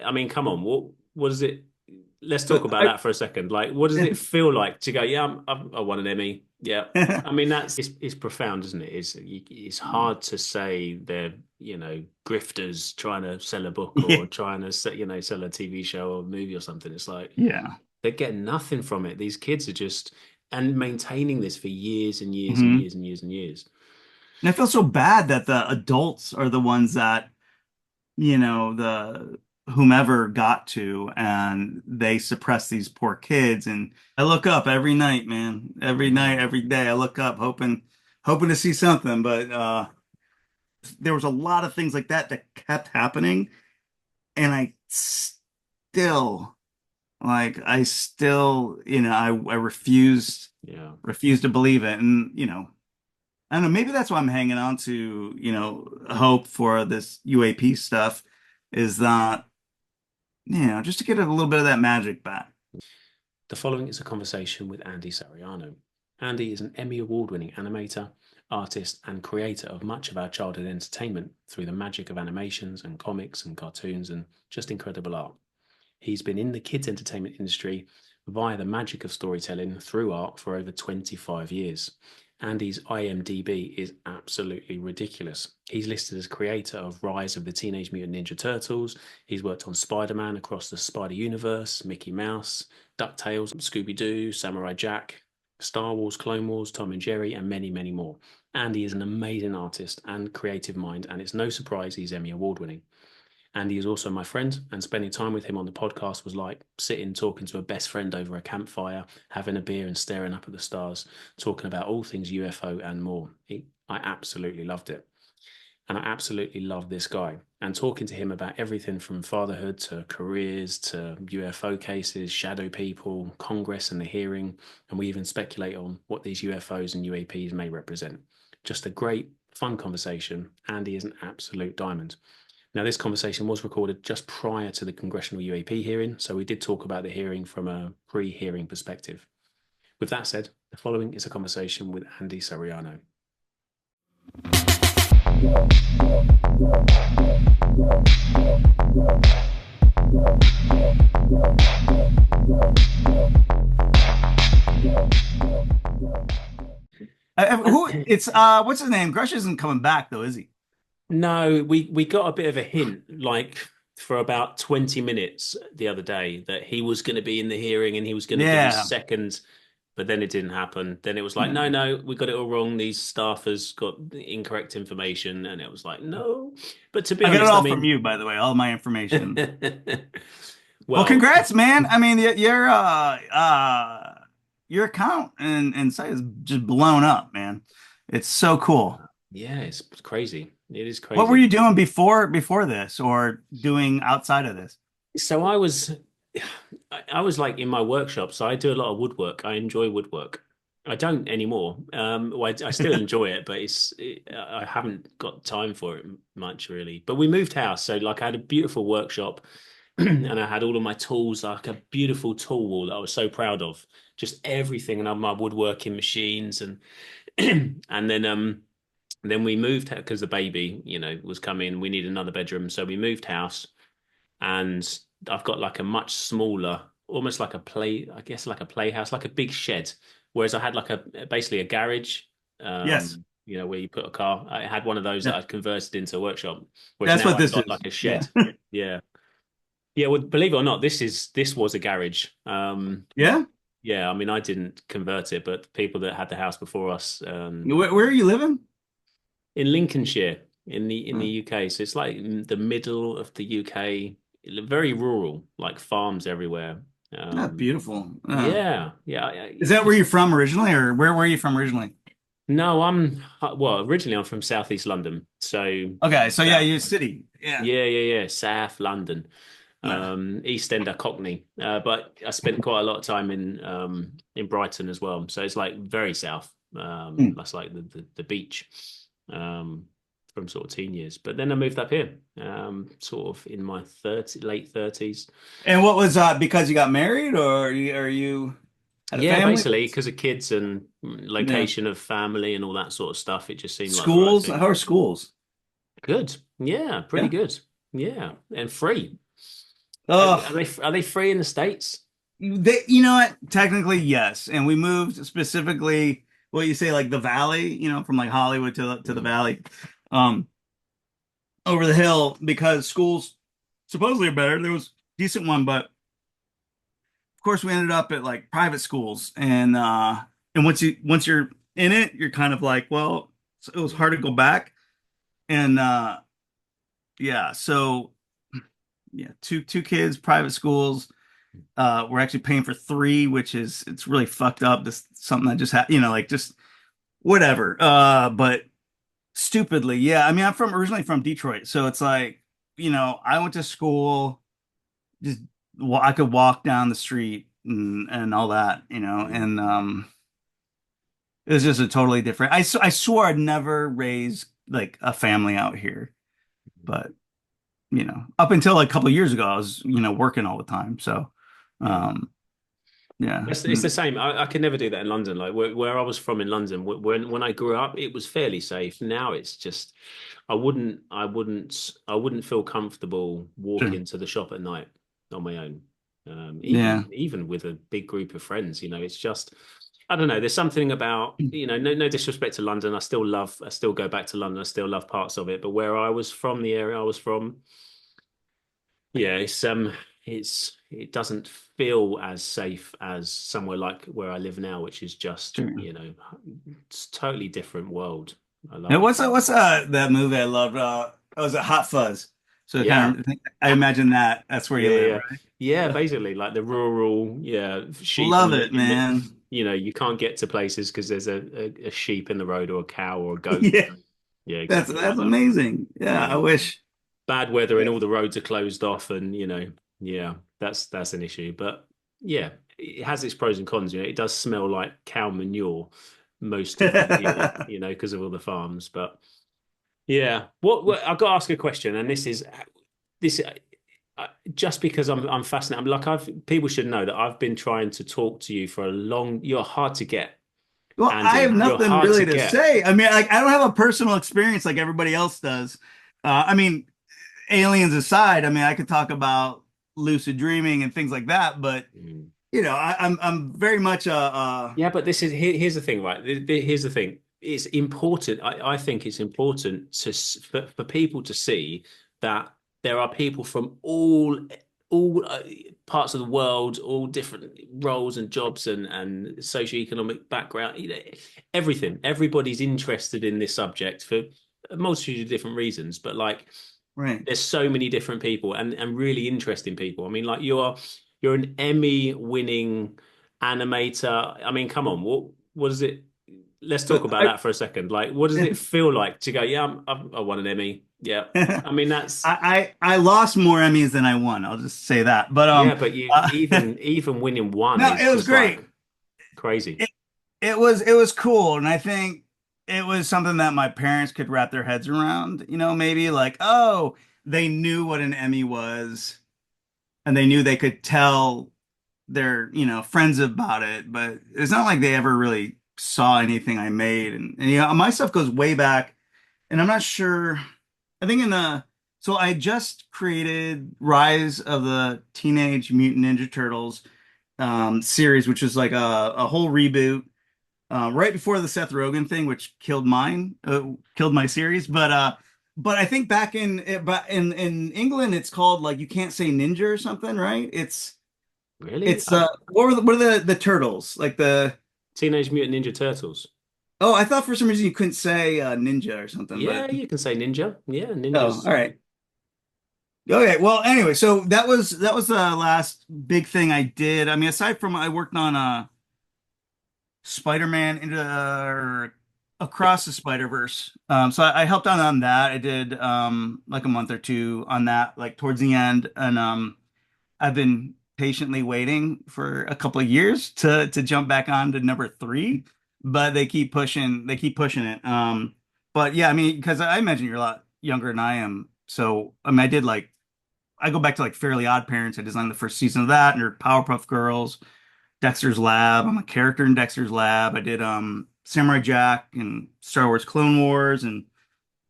I mean, come on, what is it? Let's talk But about that for a second. Like, what does it feel like to go, yeah, I won an Emmy. Yeah. I mean, it's profound, isn't it? It's hard to say they're, grifters trying to sell a book yeah, or trying to, sell a TV show or movie or something. It's like yeah. they're getting nothing from it. These kids are just, and maintaining this for years and years and Hmm. years and years and years. And I feel so bad that the adults are the ones that, the whomever got to, and they suppress these poor kids. And I look up every night, man. Every night, Yeah. every day, I look up hoping to see something. But there was a lot of things like that that kept happening, and still, I still, I Yeah. refused to believe it. And, I don't know, maybe that's why I'm hanging on to, hope for this UAP stuff is that, just to get a little bit of that magic back. The following is a conversation with Andy Suriano. Andy is an Emmy Award winning animator, artist, and creator of much of our childhood entertainment through the magic of animations and comics and cartoons and just incredible art. He's been in the kids' entertainment industry via the magic of storytelling through art for over 25 years. Andy's IMDB is absolutely ridiculous. He's listed as creator of Rise of the Teenage Mutant Ninja Turtles. He's worked on Spider-Man across the Spider Universe, Mickey Mouse, DuckTales, Scooby-Doo, Samurai Jack, Star Wars, Clone Wars, Tom and Jerry, and many, many more. Andy is an amazing artist and creative mind, and it's no surprise he's Emmy Award winning. Andy is also my friend, and spending time with him on the podcast was like sitting talking to a best friend over a campfire, having a beer and staring up at the stars, talking about all things UFO and more. I absolutely loved it. And I absolutely love this guy. And talking to him about everything from fatherhood to careers to UFO cases, shadow people, Congress and the hearing. And we even speculate on what these UFOs and UAPs may represent. Just a great, fun conversation. Andy is an absolute diamond. Now, this conversation was recorded just prior to the congressional UAP hearing, so we did talk about the hearing from a pre hearing perspective. With that said, the following is a conversation with Andy Suriano. Who it's what's his name? Grush isn't coming back though, is he? No, we got a bit of a hint, like for about 20 minutes the other day, that he was going to be in the hearing and he was going to give his Yeah. second, but then it didn't happen. Then it was like, no, Yeah. no, we got it all wrong. These staffers got incorrect information, and it was like, no. But to be I got it honest, I all from mean, you, by the way, all my information. Well, well, congrats, man. I mean, your account and site is just blown up, man. It's so cool. yeah, it's crazy. It is What were crazy. you doing before this or doing outside of this? So I was like in my workshop, so I do a lot of woodwork. I enjoy woodwork. I don't anymore. Well, I still enjoy it, but I haven't got time for it much really. But we moved house, so like I had a beautiful workshop, and I had all of my tools, like a beautiful tool wall that I was so proud of. Just everything, and my woodworking machines, and and then we moved because the baby, was coming. We needed another bedroom, so we moved house, and I've got like a much smaller, almost like a play, I guess like a playhouse, like a big shed. Whereas I had like basically a garage, Yes. where you put a car. I had one of those that Yeah. I'd converted into a workshop, whereas That's now what I've this got is. like a Yeah. shed. Yeah. Yeah, well, believe it or not, this was a garage. Yeah. Yeah, I mean, I didn't convert it, but people that had the house before us, Where are you living? in Lincolnshire, in the Oh, UK. So it's like in the middle of the UK, very rural, like farms everywhere. Um, beautiful. yeah, yeah. Is that where you're from originally, or where were you from originally? No, well, originally I'm from Southeast London, so Okay, so yeah, South. you city. Yeah. Yeah, yeah, yeah, South London, Nah. East End of Cockney. But I spent quite a lot of time in Brighton as well. So it's like very south. Hmm. That's like the beach. Um, from sort of teen years. But then I moved up here, sort of in my late 30s. And what was because you got married, or you had a Yeah, family? basically because of kids and Yeah. location of family and all that sort of stuff, it just seemed like the right Schools? thing. How are schools? Good. Yeah, pretty Yeah. good. Yeah, and free. Oh, Are they free in the States? you know what? Technically, yes. And we moved specifically, what you say, like the valley, from like Hollywood to the Mm. valley, um, over the hill because schools supposedly are better. There was a decent one, but of course we ended up at like private schools, and once you're in it, you're kind of like, well, it was hard to go back, and yeah, so yeah, two kids, private schools. We're actually paying for three, which is it's really fucked up. This something that just like just whatever. But stupidly, yeah. I mean, I'm from originally from Detroit, so it's like, I went to school, just I could walk down the street and all that, Mm. and it was just a totally different. I swore I'd never raise like a family out here, but up until like a couple of years ago, I was working all the time, so Yeah. um, yeah. It's the same. I could never do that in London. Like where I was from in London, when I grew up, it was fairly safe. Now it's just, I wouldn't feel comfortable Sure. walking to the shop at night on my own. Yeah. Even with a big group of friends, it's just, I don't know. There's something about, no disrespect to London. I still go back to London. I still love parts of it. But where I was from, the area I was from, yeah, it doesn't feel as safe as somewhere like where I live now, which is just, Sure. it's totally different world. I love And it. what's that movie I loved? Oh, was it Hot Fuzz? So Yeah. I imagine that's where you Yeah, live, yeah. right? Yeah, Yeah. basically like the rural, yeah, sheep Love it, man. you can't get to places because there's a sheep in the road or a cow or a goat. Yeah, Yeah, that's exactly like that's that. amazing. Yeah, I Yeah. wish. Bad weather and Yeah. all the roads are closed off and yeah, that's an issue. But yeah, it has its pros and cons. It does smell like cow manure most of the year, because of all the farms. But yeah, what I've got to ask a question, and this just because I'm fascinated. I'm like I've people should know that I've been trying to talk to you for a long. You're hard to get, Well, I have Andy. You're nothing hard to really to get. say. I mean, like I don't have a personal experience like everybody else does. I mean, aliens aside, I mean, I could talk about lucid dreaming and things like that, but Mm. I'm very much Yeah, but here's the thing, right? Here's the thing. It's important. I think it's important for people to see that there are people from all parts of the world, all different roles and jobs and socioeconomic background. Everything. Everybody's interested in this subject for a multitude of different reasons. But like, right. there's so many different people and really interesting people. I mean, like you're an Emmy winning animator. I mean, come on, what is it? Let's talk But about that for a second. Like, what does it feel like to go? Yeah, I won an Emmy. Yeah, I mean I lost more Emmys than I won. I'll just say that. But yeah, but you uh even winning one no, is it was just like great. crazy. It it was cool, and I think it was something that my parents could wrap their heads around. Maybe like, oh, they knew what an Emmy was, and they knew they could tell their friends about it, but it's not like they ever really saw anything I made, and my stuff goes way back, and I'm not sure. I think in the so I just created Rise of the Teenage Mutant Ninja Turtles series, which is like a whole reboot right before the Seth Rogen thing, which killed my series. But I think back in England, it's called like You Can't Say Ninja or something, right? Really? It's what are the turtles like the Teenage Mutant Ninja Turtles. oh I thought for some reason you couldn't say ninja or something, Yeah, but you can say ninja. Yeah, oh, ninjas. all right. Okay, well, anyway, so that was the last big thing I did. I mean, aside from I worked on Spider-Man into Across the Spider-Verse. So I helped out on that. I did like a month or two on that, like towards the end, and I've been patiently waiting for a couple of years to jump back on to number three, but they keep pushing it. But yeah, I mean, because I imagine you're a lot younger than I am, so I mean, I go back to like Fairly Odd Parents. I designed the first season of that, and Powerpuff Girls. Dexter's Lab. I'm a character in Dexter's Lab. I did Samurai Jack and Star Wars Clone Wars and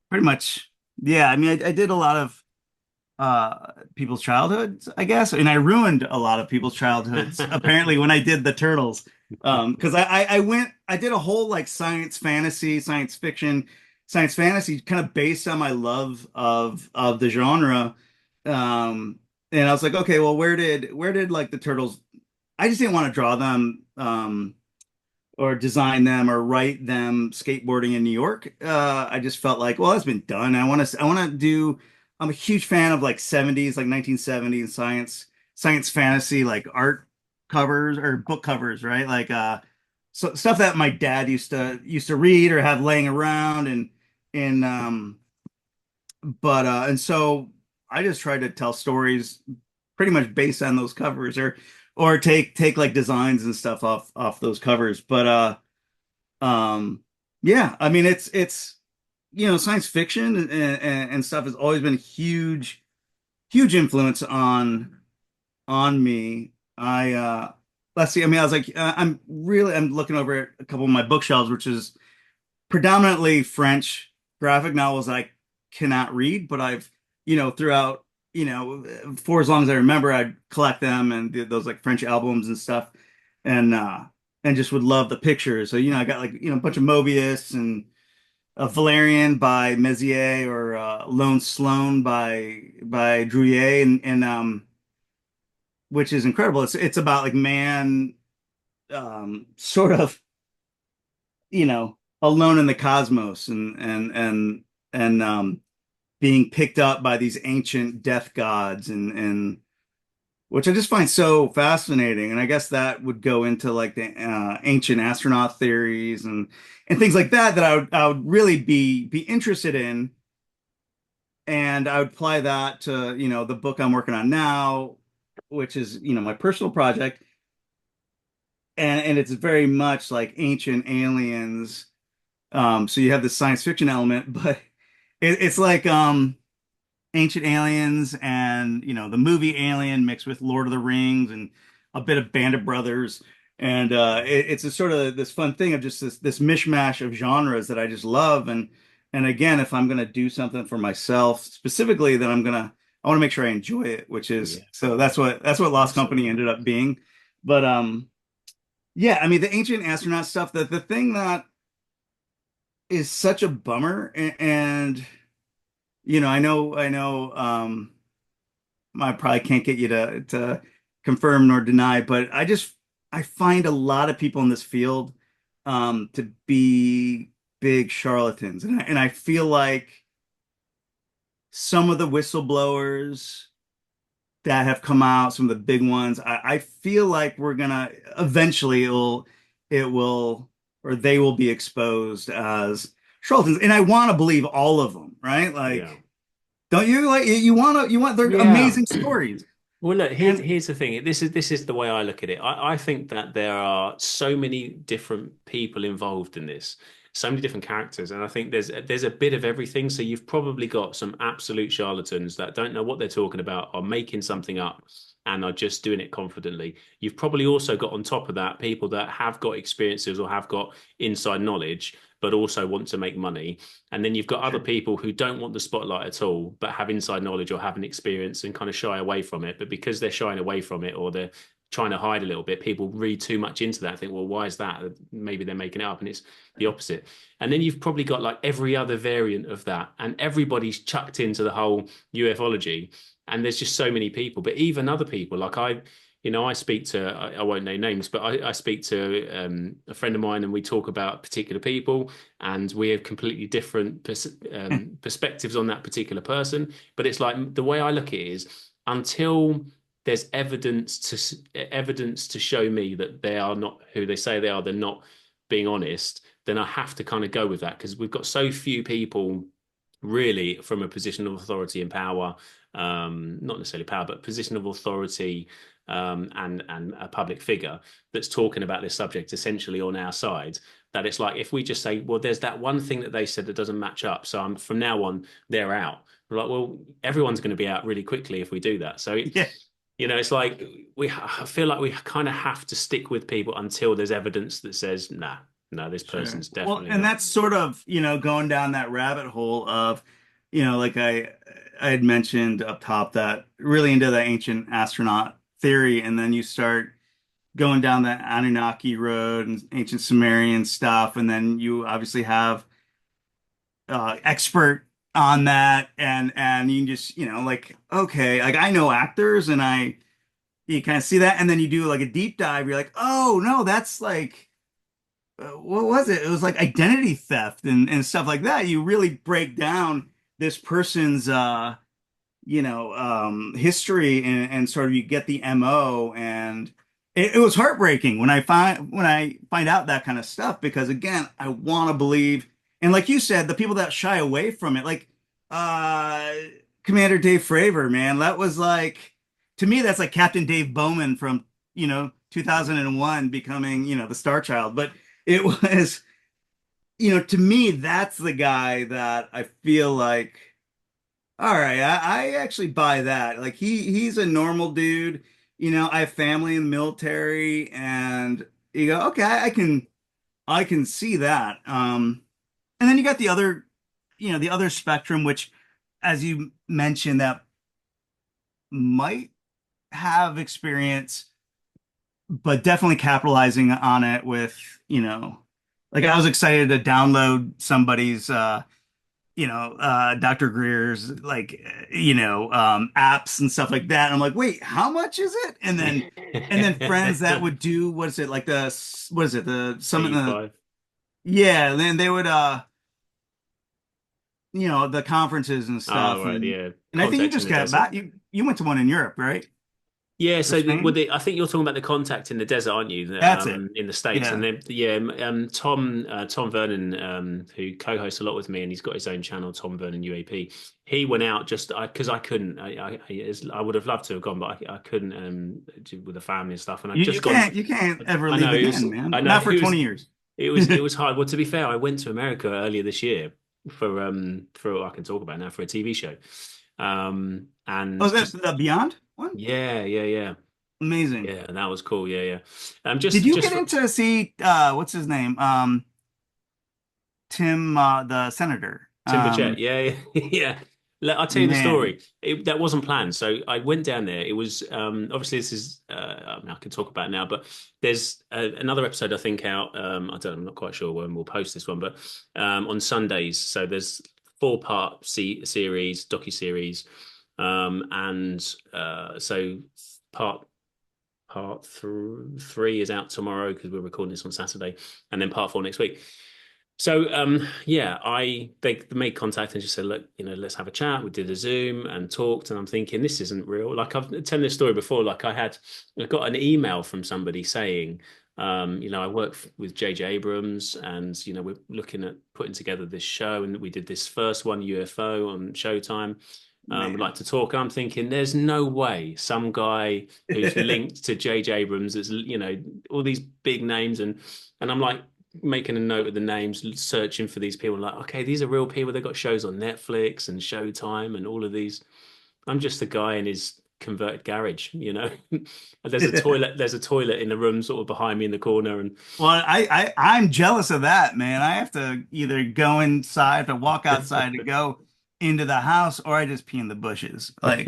pretty much yeah, I mean I did a lot of people's childhoods, I guess. And I ruined a lot of people's childhoods apparently when I did the Turtles. Because I did a whole like science fantasy, science fantasy kind of based on my love of the genre. And I was like, okay, well, where did like the Turtles, I just didn't want to draw them or design them or write them skateboarding in New York. I just felt like, well, that's been done. I want to do. I'm a huge fan of like 70s, like 1970s science fantasy, like art covers or book covers, right? Like so stuff that my dad used to read or have laying around and but and so I just tried to tell stories pretty much based on those covers or take like designs and stuff off those covers. But yeah, I mean it's science fiction and stuff has always been a huge influence on me. Let's see, I mean I was like I'm looking over at a couple of my bookshelves, which is predominantly French graphic novels I cannot read, but I've throughout for as long as I remember I'd collect them and those like French albums and stuff and just would love the pictures. So I got like a bunch of Mobius and Valerian by Mézières or Lone Sloan by Drouillet and which is incredible. It's about like man sort of alone in the cosmos and being picked up by these ancient death gods and which I just find so fascinating. And I guess that would go into like the ancient astronaut theories and things like that I would really be interested in. And I would apply that to, the book I'm working on now, which is, my personal project. And it's very much like ancient aliens. So you have this science fiction element, but it's like ancient aliens and the movie Alien mixed with Lord of the Rings and a bit of Band of Brothers. And it's a sort of this fun thing of just this mishmash of genres that I just love. And again, if I'm gonna do something for myself specifically, then I want to make sure I enjoy it, which is Yeah, so that's what Lost Company absolutely. ended up being. But yeah, I mean the ancient astronaut stuff, the thing that is such a bummer and I know I probably can't get you to confirm nor deny, but I find a lot of people in this field to be big charlatans, and I feel like some of the whistleblowers that have come out, some of the big ones, I feel like we're gonna eventually it will or they will be exposed as charlatans, and I want to believe all of them, right? Like, Yeah. don't you like you want they're Yeah. amazing stories. Well, look, And here's the thing. This is the way I look at it. I think that there are so many different people involved in this, so many different characters, and I think there's a bit of everything. So you've probably got some absolute charlatans that don't know what they're talking about, are making something up, and are just doing it confidently. You've probably also got on top of that people that have got experiences or have got inside knowledge, but also want to make money. And then you've got other sure, people who don't want the spotlight at all, but have inside knowledge or have an experience and kind of shy away from it. But because they're shying away from it or they're trying to hide a little bit, people read too much into that and think, well, why is that? Maybe they're making it up. And it's the opposite. And then you've probably got like every other variant of that. And everybody's chucked into the whole ufology. And there's just so many people. But even other people, like I speak to, I won't name names, but I speak to a friend of mine and we talk about particular people and we have completely different perspectives on that particular person. But it's like the way I look at it is until there's evidence to show me that they are not who they say they are, they're not being honest, then I have to kind of go with that because we've got so few people really from a position of authority and power, not necessarily power, but position of authority and a public figure that's talking about this subject essentially on our side. That it's like if we just say, well, there's that one thing that they said that doesn't match up, so from now on they're out. We're like, well, everyone's going to be out really quickly if we do that. So yeah, it's like I feel like we kind of have to stick with people until there's evidence that says, nah, no, this sure. person's Well, definitely and not. that's sort of going down that rabbit hole of like I had mentioned up top that really into the ancient astronaut theory, and then you start going down the Anunnaki road and ancient Sumerian stuff, and then you obviously have expert on that, and you can just like okay, like I know actors, and I you kind of see that, and then you do like a deep dive. You're like, oh no, that's like what was it? It was like identity theft and stuff like that. You really break down this person's history and sort of you get the MO, and it was heartbreaking when I find out that kind of stuff, because again, I want to believe, and like you said, the people that shy away from it, like uh Commander Dave Fravor, man, that was like, to me that's like Captain Dave Bowman from 2001 becoming the Star Child. But it was, to me, that's the guy that I feel like, all right, I actually buy that. Like he's a normal dude. I have family in the military, and you go, okay, I can see that. And then you got the other spectrum, which, as you mentioned, that might have experience, but definitely capitalizing on it with, like I was excited to download somebody's Dr. Greer's like apps and stuff like that. And I'm like, wait, how much is it? And then friends that would do, what is it, like what is it, the summit, P5. yeah, then they would the conferences and Oh, stuff. right, and yeah. and I think you Contact in just the got desert. back, you went to one in Europe, right? Yeah, Or so Spain? I think you're talking about the contact in the desert, aren't you? That's it. In the States, and Yeah. then yeah, Tom Vernon, who co-hosts a lot with me, and he's got his own channel, Tom Vernon UAP. He went out just because I couldn't. I would have loved to have gone, but I couldn't with the family and stuff. And I'd You just gone. can't ever I leave know it was. again, man. I know Not for it 20 was. years. It was hard. Well, to be fair, I went to America earlier this year for what I can talk about now for a TV show, Oh, and that's just the Beyond one? yeah. Amazing. Yeah, that was cool. Yeah. Did Just you just get for into see what's his name? Tim, the senator. Timberjet. Yeah. Yeah. I'll tell you the Man, story. That wasn't planned. So I went down there. It was obviously this is I mean, I can talk about it now, but there's another episode I think out. I don't. I'm not quite sure when we'll post this one, but on Sundays. So there's four-part series, docu-series, and so part three is out tomorrow because we're recording this on Saturday, and then part four next week. So yeah, they made contact and just said, look, let's have a chat. We did a Zoom and talked, and I'm thinking this isn't real. Like I've told this story before. Like I got an email from somebody saying, I work with J.J. Abrams, and we're looking at putting together this show, and we did this first one UFO on Showtime. Would man. like to talk. And I'm thinking, there's no way some guy who's linked to J.J. Abrams is, all these big names, and I'm like making a note of the names, searching for these people. Like, okay, these are real people. They've got shows on Netflix and Showtime and all of these. I'm just a guy in his converted garage. There's a toilet in the room sort of behind me in the corner, and Well, I'm jealous of that, man. I have to either go inside to walk outside to go into the house, or I just pee in the bushes. Like,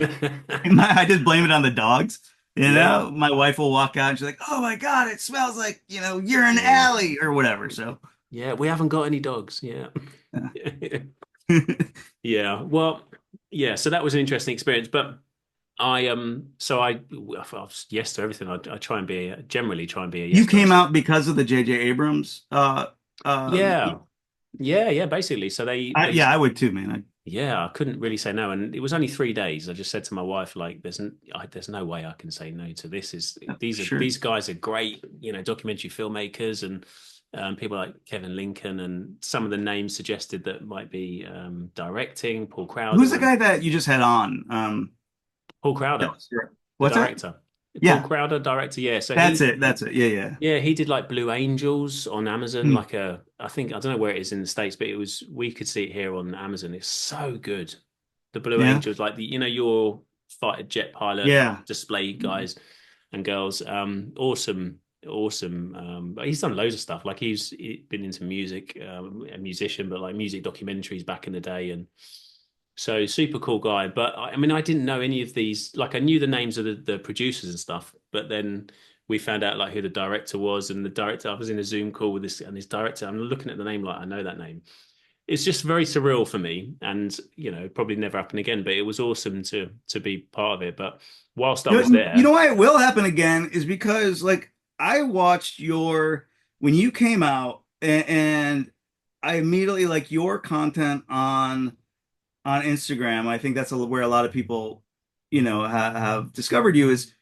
I just blame it on the dogs. yeah, My wife will walk out and she's like, "Oh my God, it smells like, you're an yeah, alley or whatever." So, yeah. We haven't got any dogs. Yeah. yeah. Yeah. Well, yeah. So that was an interesting experience, but so I yes to everything. I try and be generally try and be a You yes came person. out because of the J.J. Abrams. Yeah, yeah. Basically, so Yeah, I would too, man. yeah, I couldn't really say no, and it was only 3 days. I just said to my wife, like, there's no way I can say no to this. Sure. These guys are great, documentary filmmakers, and people like Kevin Lincoln, and some of the names suggested that might be directing. Who's the guy that you just had on? Paul That Crowder, was your- the What's that? director. Paul Yeah, Crowder, director. Yeah, so that's it. That's it. Yeah, yeah. yeah, he did like Blue Angels on Amazon, Hmm. like I think, I don't know where it is in the States, but we could see it here on Amazon. It's so good. The Blue Yeah, Angels, like your fighter jet pilot yeah. display guys and girls. Awesome. But he's done loads of stuff. Like he's been into music, a musician, but like music documentaries back in the day. And So super cool guy. But I mean, I didn't know any of these. Like I knew the names of the producers and stuff, but then we found out like who the director was, and the director. I was in a Zoom call with this and this director. I'm looking at the name like I know that name. It's just very surreal for me, and probably never happen again. But it was awesome to be part of it. But whilst I was You know there, why it will happen again is because like I watched your when you came out and I immediately like your content on Instagram. I think that's where a lot of people, have discovered you is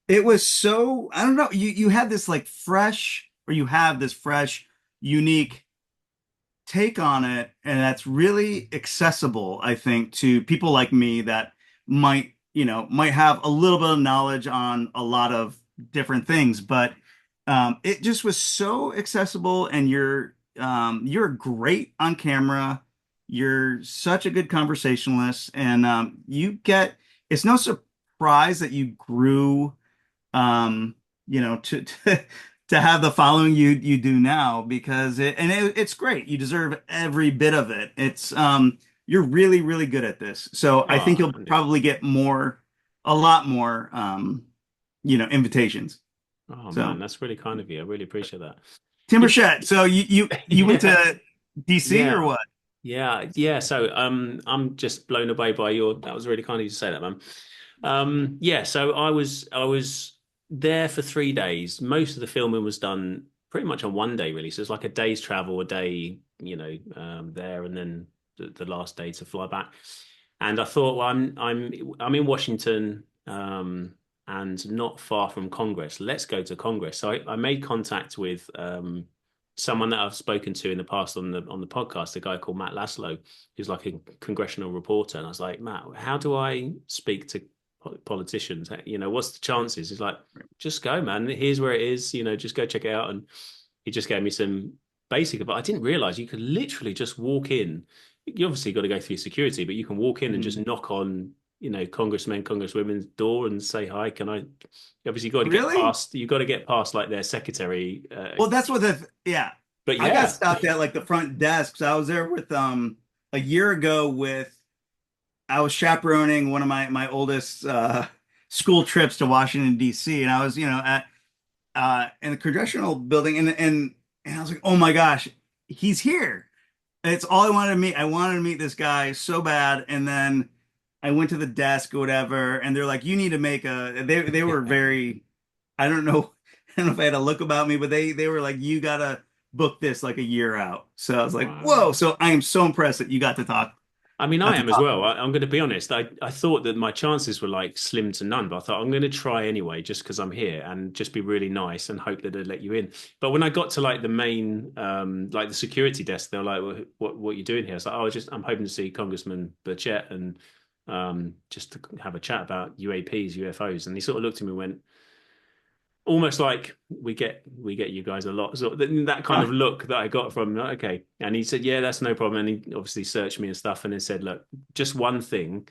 it was so I don't know, you had this like fresh or you have this fresh, unique take on it, and that's really accessible, I think, to people like me that might have a little bit of knowledge on a lot of different things, but it just was so accessible, and you're great on camera. You're such a good conversationalist, and it's no surprise that you grew to have the following you do now because it's great. You deserve every bit of it. You're really, really good at this. So I think oh, you'll Andy. probably get a lot more, invitations. Oh man, So that's really kind of you. I really appreciate that. Tim You know, Burchett, so you went yeah, to DC or yeah. what? Yeah. So I'm just blown away by your. That was really kind of you to say that, man. Yeah. So I was there for 3 days. Most of the filming was done pretty much on one day, really. So it's like a day's travel, a day, there, and then the last day to fly back. And I thought, well, I'm in Washington, and not far from Congress. Let's go to Congress. So I made contact with someone that I've spoken to in the past on the podcast, a guy called Matt Laszlo, who's like a congressional reporter. And I was like, Matt, how do I speak to politicians? What's the chances? He's like, just go, man. Here's where it is. Just go check it out. And he just gave me some basic, but I didn't realize you could literally just walk in. You obviously got to go through security, but you can walk in and just Mhm. knock on, congressmen, congresswomen's door and say hi. Can I? Obviously, you got to get Really? past. You got to get past like their secretary. Well, that's what yeah. But I got yeah, stopped at like the front desk. So I was there with a year ago with I was chaperoning one of my oldest school trips to Washington D.C. and I was at in the congressional building and I was like, oh my gosh, he's here. It's all I wanted to meet. I wanted to meet this guy so bad, and then I went to the desk or whatever, and they're like, you need to make they were very I don't know I don't know if I had a look about me, but they were like, you gotta book this like a year out. So I was like, wow. whoa. So I am so impressed that you I mean, I got to am as talk. well. I'm going to be honest. I thought that my chances were like slim to none, but I thought I'm going to try anyway, just because I'm here and just be really nice and hope that they'll let you in. But when I got to like the main, like the security desk, they were like, well, what are you doing here? I was like, I'm hoping to see Congressman Burchett and just to have a chat about UAPs, UFOs. And he sort of looked at me and went, almost like we get you guys a lot, so that kind of look that I got from okay. And he said, yeah, that's no problem. And he obviously searched me and stuff, and then said, look, just one thing,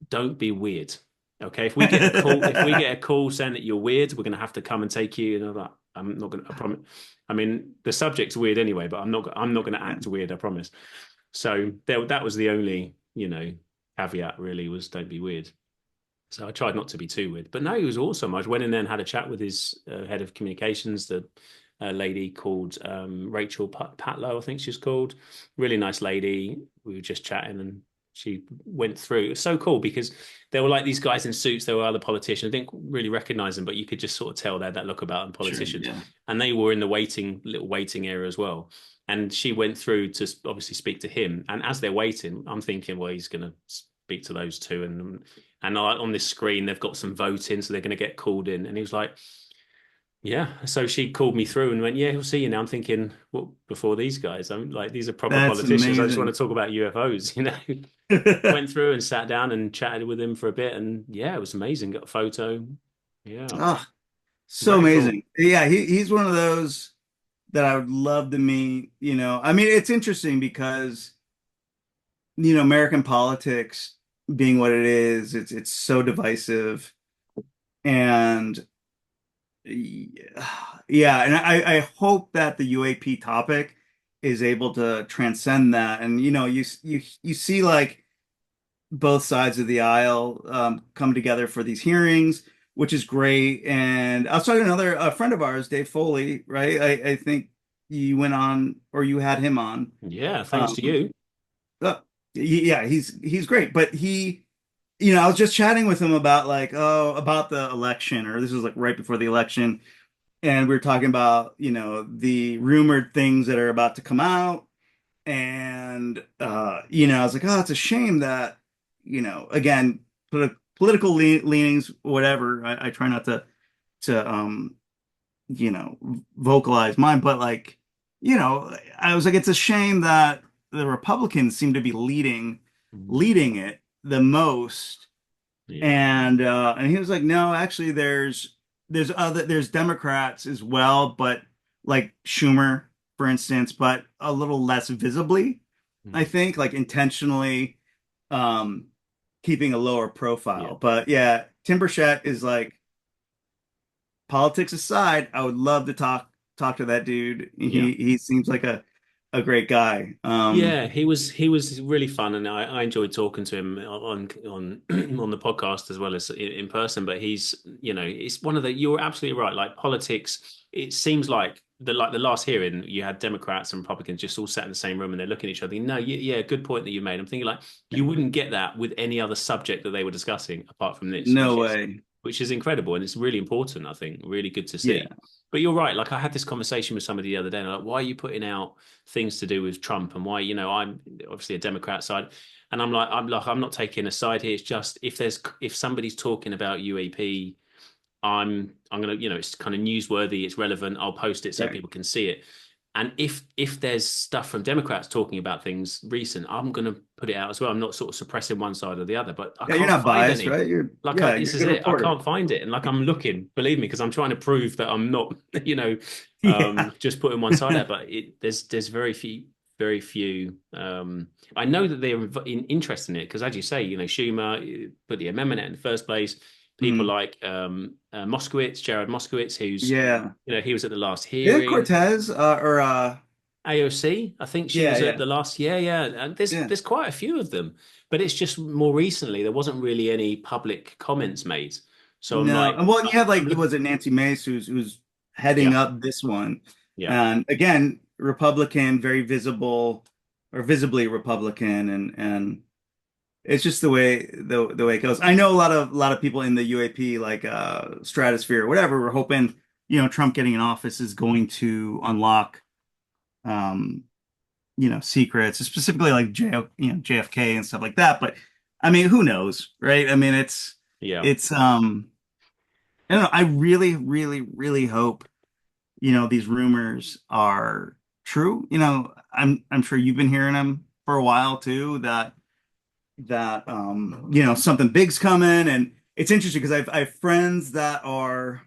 don't be weird. Okay, if we get a call saying that you're weird, we're going to have to come and take you. And I'm like, I'm not going to, I promise. I mean, the subject's weird anyway, but I'm not going to act weird, I promise. So that was the only caveat, really, was don't be weird. So I tried not to be too weird. But no, he was awesome. I went in there and had a chat with his head of communications, the lady called Rachel Patlow, I think she's called. Really nice lady. We were just chatting and she went through. It was so cool because there were like these guys in suits. There were other politicians. I didn't really recognize them, but you could just sort of tell they had that look about them, Sure, politicians. yeah. And they were in the little waiting area as well. And she went through to obviously speak to him. And as they're waiting, I'm thinking, well, he's going to speak to those two. And on this screen, they've got some voting, so they're going to get called in. And he was like, yeah. So she called me through and went, yeah, he'll see you now. I'm thinking, well, before these guys, I'm like, these are proper That's politicians. I just want to amazing. talk about UFOs. Went through and sat down and chatted with him for a bit. And yeah, it was amazing. Got a photo. Yeah, Oh, so very cool. amazing. Yeah, he's one of those that I would love to meet. I mean, it's interesting because, American politics being what it is, it's so divisive. And yeah, and I hope that the UAP topic is able to transcend that. And you see like both sides of the aisle come together for these hearings, which is great. And I was talking to another a friend of ours, Dave Foley, right? I think you went on or you had him on. Yeah, thanks to Um, you. uh, yeah, he's great, but I was just chatting with him about like, oh, about the election, or this was like right before the election, and we were talking about, the rumored things that are about to come out. And I was like, oh, it's a shame that, again, political leanings, whatever. I try not to vocalize mine, but like, I was like, it's a shame that the Republicans seem to be Mm. leading it the most. Yeah. And he was like, no, actually, there's Democrats as well, but like Schumer, for instance, but a little less visibly, I Mm. think, like intentionally um keeping a lower Yeah. profile. But yeah, Tim Burchett is like, politics aside, I would love to talk to that dude. Yeah. He seems like a great guy. Yeah, he was really fun, and I enjoyed talking to him on on the podcast as well as in person. But it's one of the you're absolutely right. Like politics, it seems like the last hearing you had Democrats and Republicans just all sat in the same room and they're looking at each other. No, yeah, good point that you made. I'm thinking like you wouldn't get that with any other subject that they were discussing apart from this, No way. which is incredible and it's really important. I think really good to Yeah. see. But you're right. Like I had this conversation with somebody the other day, and I'm like, why are you putting out things to do with Trump and why, I'm obviously a Democrat side. And I'm not taking a side here. It's just if somebody's talking about UAP, I'm gonna, it's kind of newsworthy, it's relevant, I'll post it so Right. people can see it. And if there's stuff from Democrats talking about things recent, I'm gonna put it out as well. I'm not sort of suppressing one side or the other, but I Yeah, you're can't not find biased, any. right? Like You're this a is good it. I reporter. can't find it. And like I'm looking, believe me, because I'm trying to prove that I'm not, Yeah. just putting one side out. But there's very few. I know that they're interested in it because, as you say, Schumer put the amendment out in the first place. People Mhm. like Jared Moskowitz, who's Yeah. he was at the last Didn't hearing. Cortez or AOC, I think she yeah, was at yeah. the last. Yeah, yeah. And there's Yeah. there's quite a few of them, but it's just more recently there wasn't really any public comments made. So I'm No. like, And well, you have I'm like, looking. was it Nancy Mace who's heading Yeah, up this one? yeah, And again, Republican, very visible or visibly Republican, and it's just the way it goes. I know a lot of people in the UAP, like stratosphere or whatever, were hoping, Trump getting in office is going to unlock um secrets, specifically like JFK and stuff like that. But I mean, who knows, right? I mean, yeah, it's I don't know. I really, really, really hope, these rumors are true. I'm sure you've been hearing them for a while too, that something big's coming. And it's interesting because I have friends that are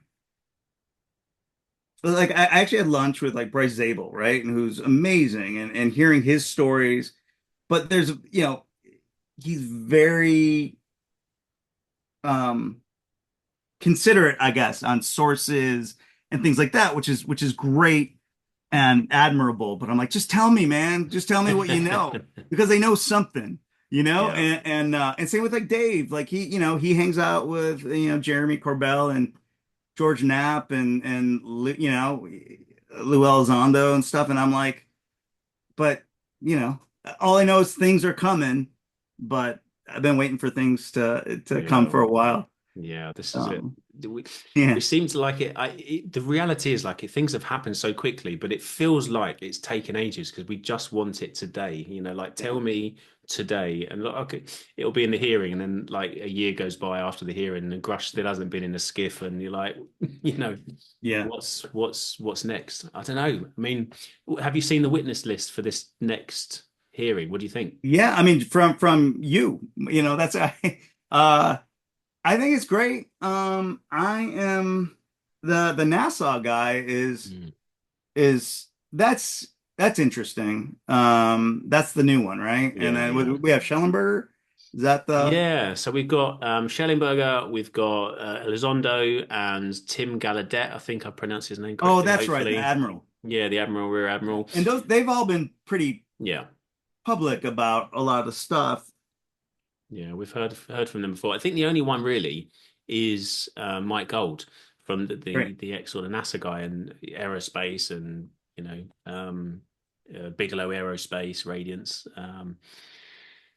like, I actually had lunch with like Bryce Zabel, right? And who's amazing, and hearing his stories. But there's, he's very um considerate, I guess, on sources and things like that, which is great and admirable. But I'm like, just tell me, man, just tell me what you know, because they know something, yeah, and same with like Dave, like he hangs out with Jeremy Corbell and George Knapp and Lou Elizondo and stuff, and I'm like, but you know, all I know is things are coming, but I've been waiting for things to come yeah. for a while. Yeah, this is it. Um, We, yeah, it seems like the reality is like things have happened so quickly, but it feels like it's taken ages because we just want it today. Like tell me today, and look, okay, it'll be in the hearing, and then like a year goes by after the hearing, and Grush still hasn't been in the skiff, and you're like, you know, yeah, what's next? I don't know. I mean, have you seen the witness list for this next hearing? What do you think? yeah. I mean, from you, that's uh, I think it's great. I am the Nassau guy Mm. is that's interesting. That's the new one, right? And Yeah, then yeah. we have Schellenberger. Is that the? Yeah, so we've got Schellenberger, we've got Elizondo and Tim Gallaudet. I think I pronounced his name Oh, correctly, that's right, the hopefully. Admiral. Yeah, the Admiral, Rear Admiral. And they've all been pretty Yeah, public about a lot of the stuff. Yeah, we've heard from them before. I think the only one really is Mike Gold from Right. the ex sort of NASA guy and aerospace and Bigelow Aerospace Radiance.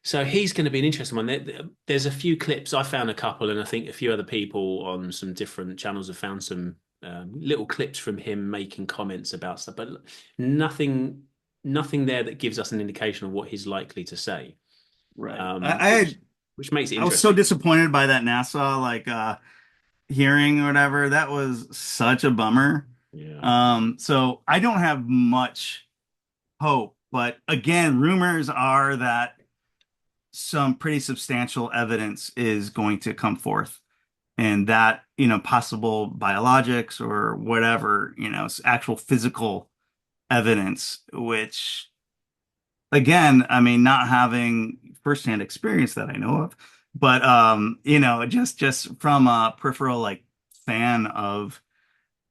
So he's going to be an interesting one. There's a few clips. I found a couple, and I think a few other people on some different channels have found some little clips from him making comments about stuff, but nothing, nothing there that gives us an indication of what he's likely to say, Right. um, which which makes it I was so interesting. disappointed by that NASA hearing or whatever. That was such a bummer. Yeah, So I don't have much hope, but again, rumors are that some pretty substantial evidence is going to come forth, and that, possible biologics or whatever, actual physical evidence, which again, I mean, not having firsthand experience that I know of, but just from a peripheral like fan of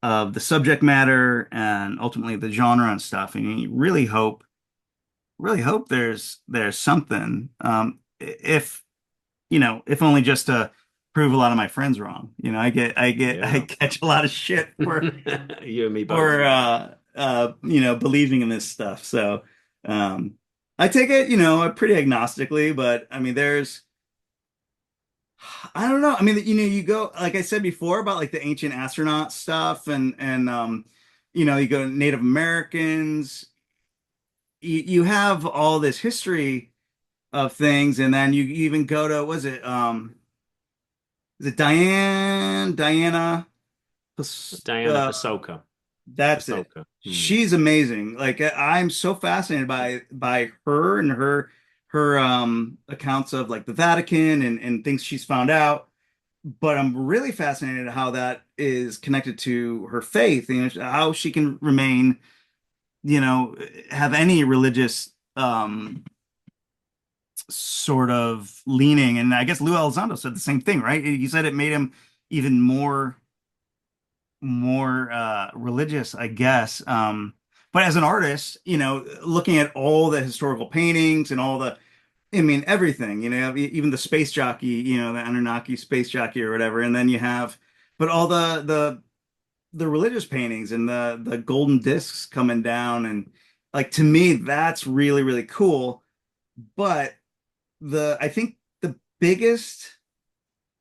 the subject matter and ultimately the genre and stuff, and you really hope there's something. If if only just to prove a lot of my friends wrong. I yeah. catch a lot of shit You and me both. for believing in this stuff. So um I take it, pretty agnostically, but I mean I don't know. I mean, you go like I said before about like the ancient astronaut stuff and you go Native Americans, you have all this history of things, and then you even go to, was it is it Diana Diana uh, Pasulka. that's it. Pasulka. Hmm. She's amazing. Like I'm so fascinated by her and her accounts of like the Vatican and things she's found out. But I'm really fascinated how that is connected to her faith, how she can remain, have any religious sort of leaning. And I guess Lou Elizondo said the same thing, right? He said it made him even more religious, I guess. But as an artist, looking at all the historical paintings and all the, I mean, everything, even the space jockey, the Anunnaki space jockey or whatever, and then you have, but all the religious paintings and the golden discs coming down, and like to me, that's really really cool. But I think the biggest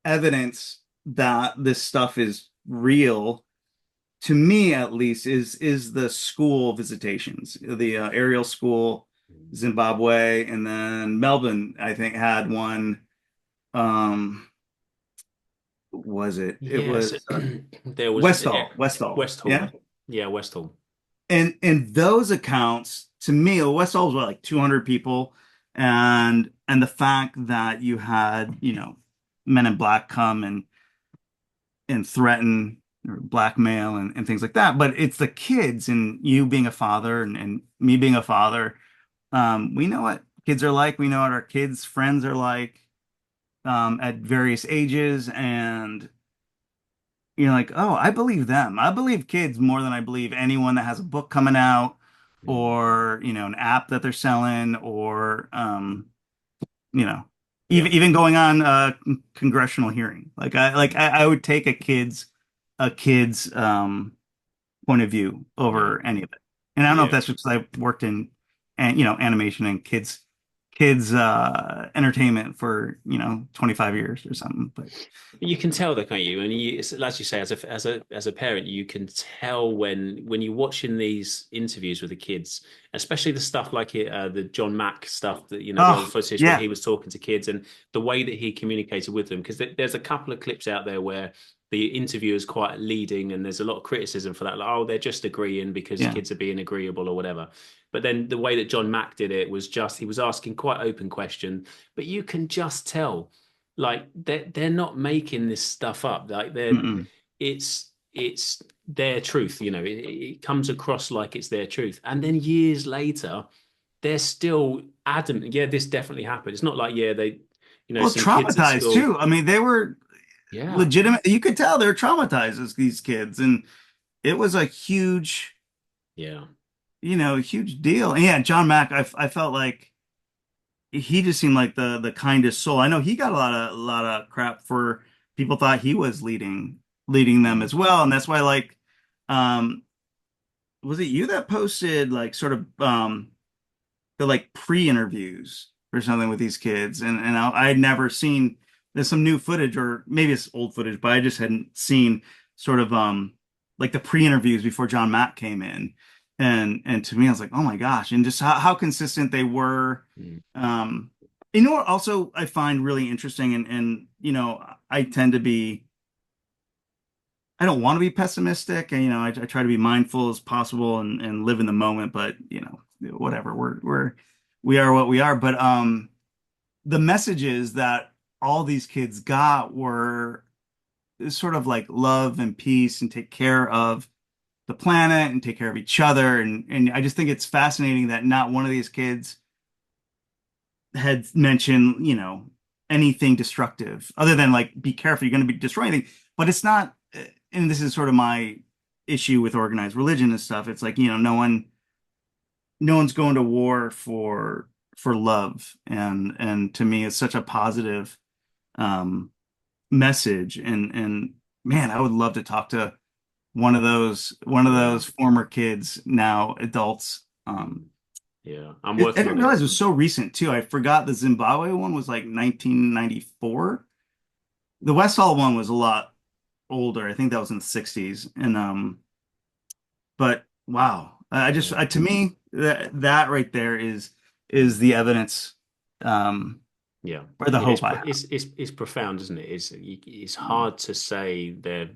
evidence that this stuff is real, to me at least, is the school visitations, the aerial school, Zimbabwe, and then Melbourne, I think, had one. Was it? It Yes, was there was Westall, West Hall. yeah. Yeah, West Hall. And those accounts, to me, Westall was what, like 200 people, and the fact that you had, men in black come and threaten or blackmail and things like that. But it's the kids, and you being a father and me being a father. We know what kids are like. We know what our kids' friends are like at various ages. And you're like, oh, I believe them. I believe kids more than I believe anyone that has a book coming out Mm. or, an app that they're selling or, you know, Yeah, even going on a congressional hearing. I would take a kid's point of view yeah, over any of it. And I don't know if yeah. that's just 'cause I've worked in animation and kids entertainment for 25 years or something. But You can tell that, can't you? And as you say, as a parent, you can tell when you're watching these interviews with the kids, especially the stuff like the John Mack stuff, that the old oh footage where yeah, he was talking to kids and the way that he communicated with them. Because there's a couple of clips out there where the interviewer is quite leading, and there's a lot of criticism for that. Like, oh, they're just agreeing because yeah. kids are being agreeable or whatever. But then the way that John Mack did it was just he was asking quite open question, but you can just tell like they're not making this stuff up. Like Mm-mm. it's their truth. It comes across like it's their truth. And then years later, they're still adamant. Yeah, this definitely happened. It's not like, yeah, they, Well, some kids at traumatized school. too. I mean, they were Yeah, legitimate. You could tell they were traumatized as these kids, and it was a yeah, huge deal. And yeah, John Mack, I felt like, he just seemed like the kindest soul. I know he got a lot of crap for people thought he was leading them Mm. as well, and that's why like um was it you that posted like sort of the like pre-interviews or something with these kids, and I had never seen there's some new footage or maybe it's old footage, but I just hadn't seen sort of like the pre-interviews before John Mack came in, and to me I was like, oh my gosh, and just how consistent they were. Mm. Um, you know what also I find really interesting, and you know I tend to be I don't want to be pessimistic, and you know I try to be mindful as possible and live in the moment, but you know whatever we are what we are. But the messages that all these kids got were sort of like love and peace and take care of the planet and take care of each other, and I just think it's fascinating that not one of these kids had mentioned anything destructive other than like be careful, you're going to be destroying anything. But it's not, and this is sort of my issue with organized religion and stuff. It's like no one's going to war for love, and to me it's such a positive um message, and man, I would love to talk to one of those Yeah. former kids, now adults. Mm. Yeah. I'm I working didn't on it. realize it was so recent too. I forgot the Zimbabwe one was like 1994. The Westall one was a lot older. I think that was in the 60s. And but wow. Yeah. To me that right there is the evidence Yeah. or the Yeah, hope I have. it's profound, isn't it? It's Yeah. hard to say they're,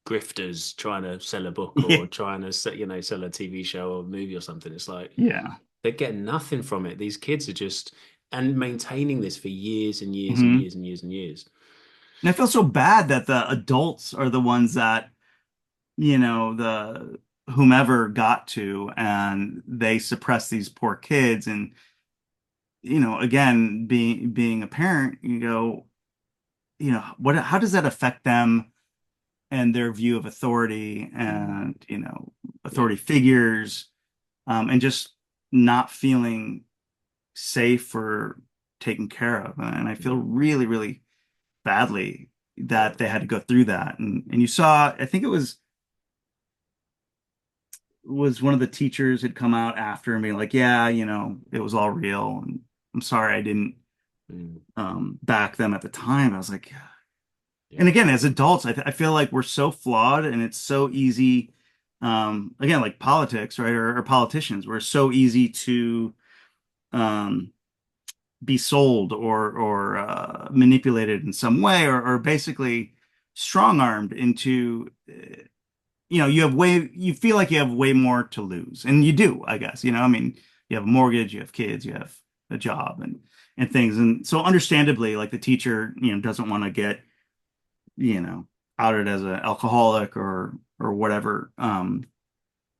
grifters trying to sell a book or trying to sell a TV show or movie or something. It's like Yeah. they're getting nothing from it. These kids are just and maintaining this for years and years and Hmm. years and years and years. And I feel so bad that the adults are the ones that, the whomever got to, and they suppress these poor kids. And, again, being a parent, how does that affect them and their view of authority Mm, and, yeah. authority figures, and just not feeling safe or taken care of. And I feel Yeah. really, really badly Yeah. that they had to go through that. And you saw, I think it was one of the teachers had come out after and being like, yeah, it was all real. And I'm sorry I didn't Mm, back them at the time. I was like, and yeah. again, as adults, I feel like we're so flawed and it's so easy. Again, like politics, right? Or politicians, we're so easy to um, be sold or manipulated in some way, or basically strong-armed into you feel like you have way more to lose, and you do, I guess. I mean, you have a mortgage, you have kids, you have a job, and things, and so understandably, like the teacher, doesn't want to get you know outed as an alcoholic or whatever. And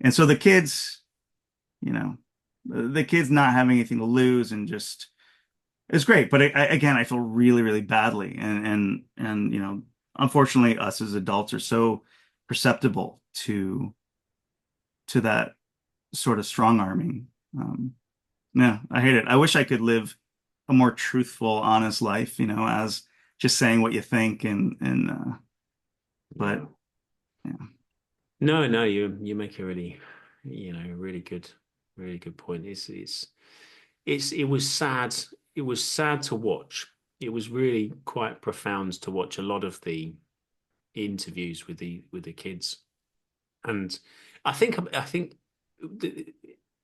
so you know the kids not having anything to lose and just it's great. But again, I feel really, really badly, and unfortunately, us as adults are so perceptible to that sort of strong arming. Yeah, I hate it. I wish I could live a more truthful, honest life, as just saying what you think, and but Yeah. yeah, No, no, you make a really, really good point. It was sad. It was sad to watch. It was really quite profound to watch a lot of the interviews with the kids. And I think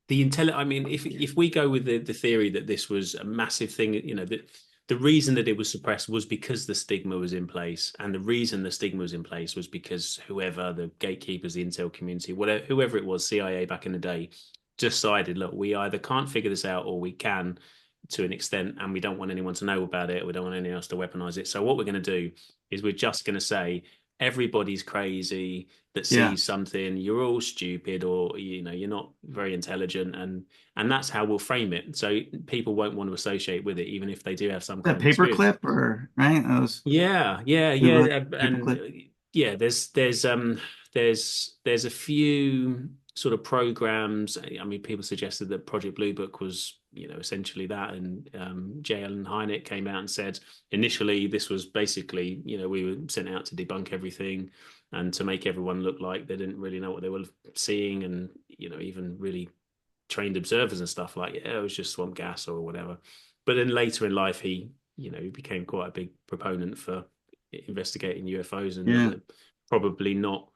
the intel. I mean, if we go with the theory that this was a massive thing, that the reason that it was suppressed was because the stigma was in place, and the reason the stigma was in place was because whoever the gatekeepers, the intel community, whatever, whoever it was, CIA back in the day, decided, look, we either can't figure this out or we can to an extent, and we don't want anyone to know about it. We don't want anyone else to weaponize it. So what we're going to do is we're just going to say everybody's crazy that yeah, sees something, you're all stupid, or you're not very intelligent, and that's how we'll frame it, so people won't want to associate with it even if they do have some that kind of experience. paperclip or right? That was Yeah, yeah, we yeah, like and paperclip. yeah, there's a few sort of programs. I mean, people suggested that Project Blue Book was essentially that. And J. Allen Hynek came out and said initially this was basically, we were sent out to debunk everything and to make everyone look like they didn't really know what they were seeing, and even really trained observers and stuff like, yeah, it was just swamp gas or whatever. But then later in life, he became quite a big proponent for investigating UFOs, and that Yeah. they're probably not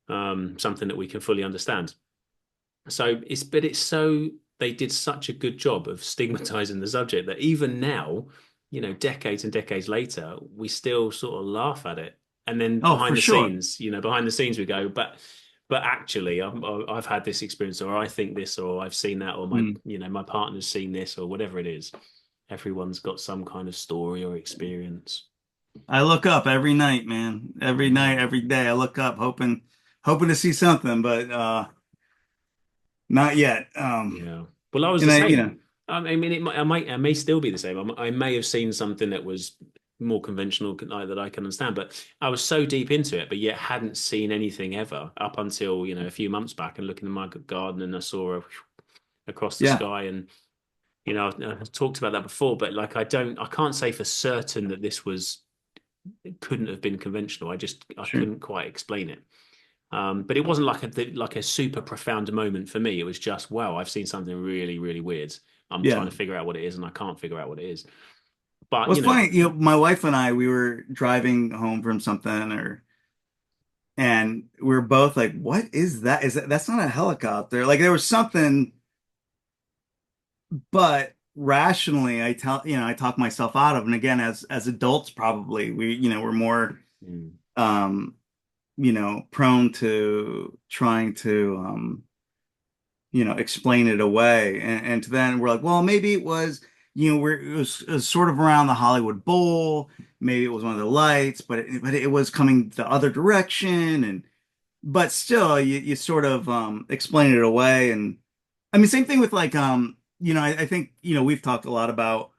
something that we can fully understand. But they did such a good job of stigmatizing the subject that even now, decades and decades later, we still sort of laugh at it. And then Oh, for sure. behind the scenes, we go, but actually, I've had this experience, or I think this, or I've seen that, or Mm. my partner's seen this, or whatever it is. Everyone's got some kind of story or experience. I look up every night, man. Every night, Mm, every day, I look up hoping to see something, but not yet. yeah. Well, I was the And same. I mean, I may still be the same. I may have seen something that was more conventional that I can understand, but I was so deep into it, but yet hadn't seen anything ever up until, a few months back, and looking in my garden, and I saw across the yeah, sky. And I've talked about that before, but like I can't say for certain that it couldn't have been conventional. I sure. couldn't quite explain it. But it wasn't like a super profound moment for me. It was just, wow, I've seen something really, really weird. I'm trying Yeah. to figure out what it is, and I can't figure out what it is. But Well, it's funny, my wife and I, we were driving home from something and we were both like, what is that? That's not a helicopter. Like there was something, but rationally I talk myself out of it. And again, as adults, probably we're more, mm, um, prone to trying to, explain it away. And to then we're like, well, maybe it was, it was sort of around the Hollywood Bowl. Maybe it was one of the lights, but it was coming the other direction. But still, you sort of, explain it away. And I mean, same thing with like, I think, we've talked a lot about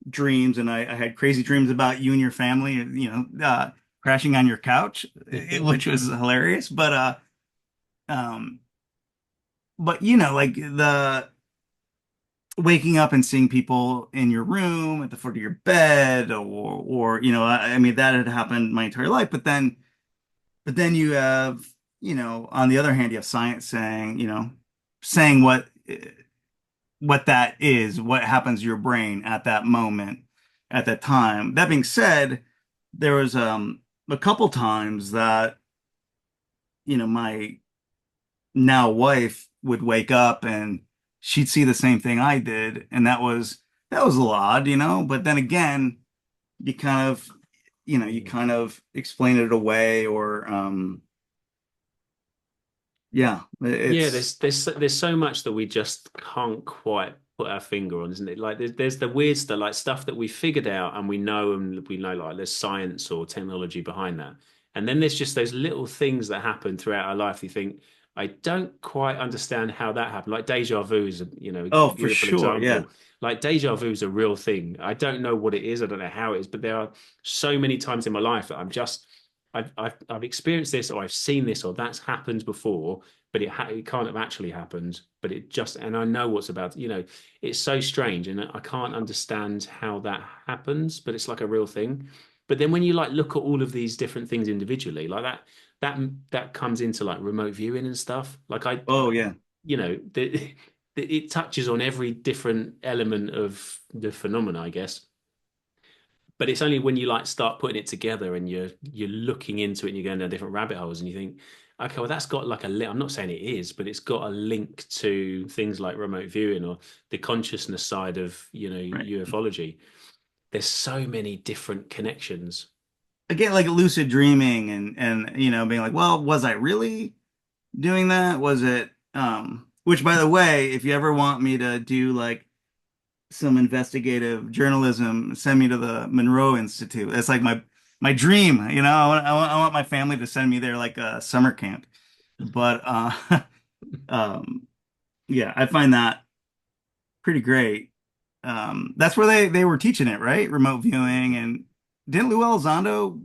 dreams, and I had crazy dreams about you and your family, crashing on your couch, which was hilarious. Um, but like the waking up and seeing people in your room at the foot of your bed, or I mean that had happened my entire life. But then you have, on the other hand, you have science saying what that is, what happens to your brain at that moment, at that time. That being said, there was a couple times that my now wife would wake up and she'd see the same thing I did, and that was a little odd, But then again, you kind of you mm. kind of explain it away, or yeah, Yeah, it's there's so much that we just can't quite put our finger on, isn't it? Like there's the weird stuff, like stuff that we figured out and we know like there's science or technology behind that. And then there's just those little things that happen throughout our life. You think, I don't quite understand how that happened. Like deja vu is a oh, for beautiful sure, yeah, example. Like deja vu is a real thing. I don't know what it is. I don't know how it is, but there are so many times in my life that I've experienced this, or I've seen this, or that's happened before, but it can't have actually happened. But and I know what's about. It's so strange, and I can't understand how that happens. But it's like a real thing. But then when you like look at all of these different things individually, like that comes into like remote viewing and stuff. Like oh yeah, it touches on every different element of the phenomena, I guess. But it's only when you like start putting it together and you're looking into it and you're going down different rabbit holes and you think, okay, well that's got like a link. I'm not saying it is, but it's got a link to things like remote viewing or the consciousness side of right. ufology. There's so many different connections. Again, like lucid dreaming, and being like, well, was I really doing that? Was it which, by the way, if you ever want me to do like some investigative journalism, send me to the Monroe Institute. It's like my dream, I want my family to send me there like a summer camp. But um yeah, I find that pretty great. That's where they were teaching it, right? Remote viewing. And didn't Lou Elizondo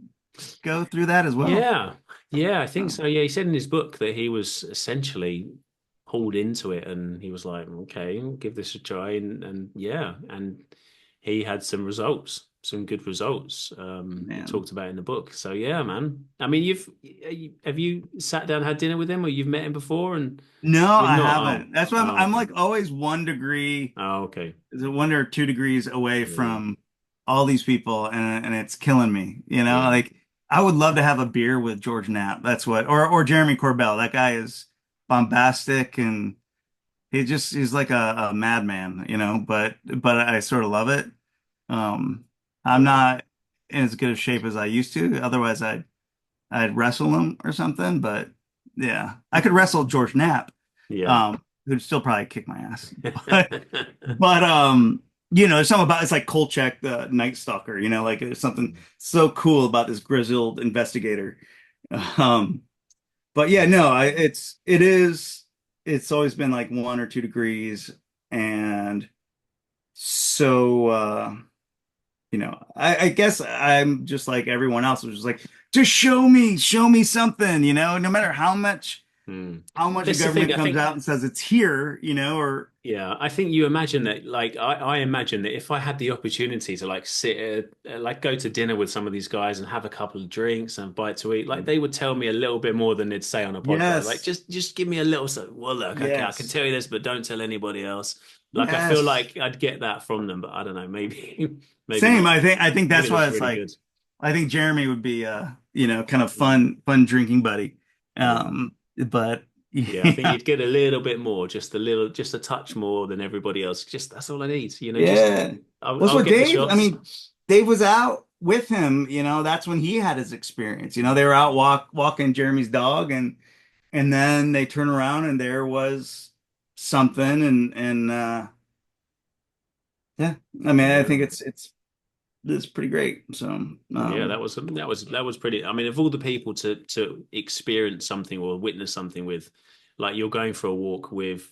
go through that as well? Yeah, yeah, I think Um, so. Yeah, he said in his book that he was essentially pulled into it, and he was like, okay, I'll give this a try, and yeah, and he had some results, some good results. He Man. talked about in the book. So yeah, man. I mean, have you sat down, had dinner with him, or you've met him before, and No, you've I not? haven't. That's why I'm Okay. like always 1 degree, Oh, okay. is it 1 or 2 degrees away Yeah, from all these people, and it's killing me. yeah, Like I would love to have a beer with George Knapp. That's what, or Jeremy Corbell. That guy is bombastic, and he's like a madman, but I sort of love it. Um, I'm yeah, not in as good of shape as I used to. Otherwise, I'd wrestle him or something. But yeah, I could wrestle George Knapp, yeah. who'd still probably kick my ass. But there's something about it's like Kolchak, the Night Stalker. Like there's something so cool about this grizzled investigator. Um, but yeah, no, it's always been like 1 or 2 degrees, and so I guess I'm just like everyone else, was just like, just show me something, no matter Hmm. how much the That's the thing. government I comes think. out and says it's here, or Yeah, I think you imagine that, like, I imagine that if I had the opportunity to like like go to dinner with some of these guys and have a couple of drinks and bite to eat, like they would tell me a little bit more than they'd say on a podcast. Like, yes, just give me a little, so, well, look, okay, I can yes, tell you this, but don't tell anybody else. Like, I feel yes. like I'd get that from them, but I don't know, maybe, maybe Same. not. I think Maybe that's why that's it's really like good. I think Jeremy would be kind of Mm, fun drinking buddy. yeah. But Yeah, I think yeah, you'd get a little bit more, just a little, just a touch more than everybody else. Just that's all I need. Just yeah. Well, I'll so get the Dave, I shots. mean, Dave was out with him, that's when he had his experience. They were out walking Jeremy's dog, and then they turn around and there was something, and yeah, I mean, I Yeah. think it's pretty great. So, Yeah, that was pretty. I mean, of all the people to experience something or witness something with, like you're going for a walk with,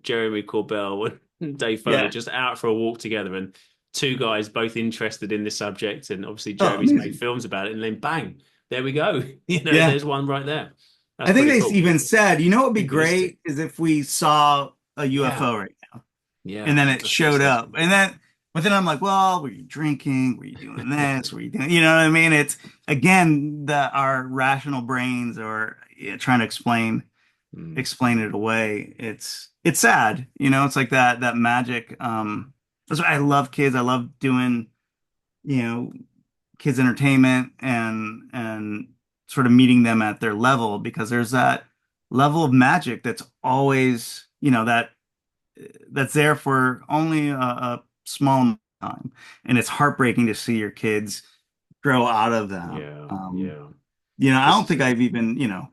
Jeremy Corbell and Dave Foley yeah. just out for a walk together, and two guys both interested in this subject, and obviously Oh, Jeremy's made amazing. films about it, and then bang, there we go. Yeah. There's one right there. That's I think pretty they cool. even said, what would be Synchronicity. great is if we saw a Yeah, UFO right now, and yeah, then it that's what they showed said. up, but then I'm like, well, were you drinking? Were you doing this? Were you doing, you know what I mean? It's again that our rational brains are trying to Mm. explain it away. It's sad, it's like that magic. That's why I love kids. I love doing, you know, kids entertainment, and sort of meeting them at their level, because there's that level of magic that's always, that's there for only a small amount of time. And it's heartbreaking to see your kids grow out of that. Yeah, yeah. I This don't is think it. I've even,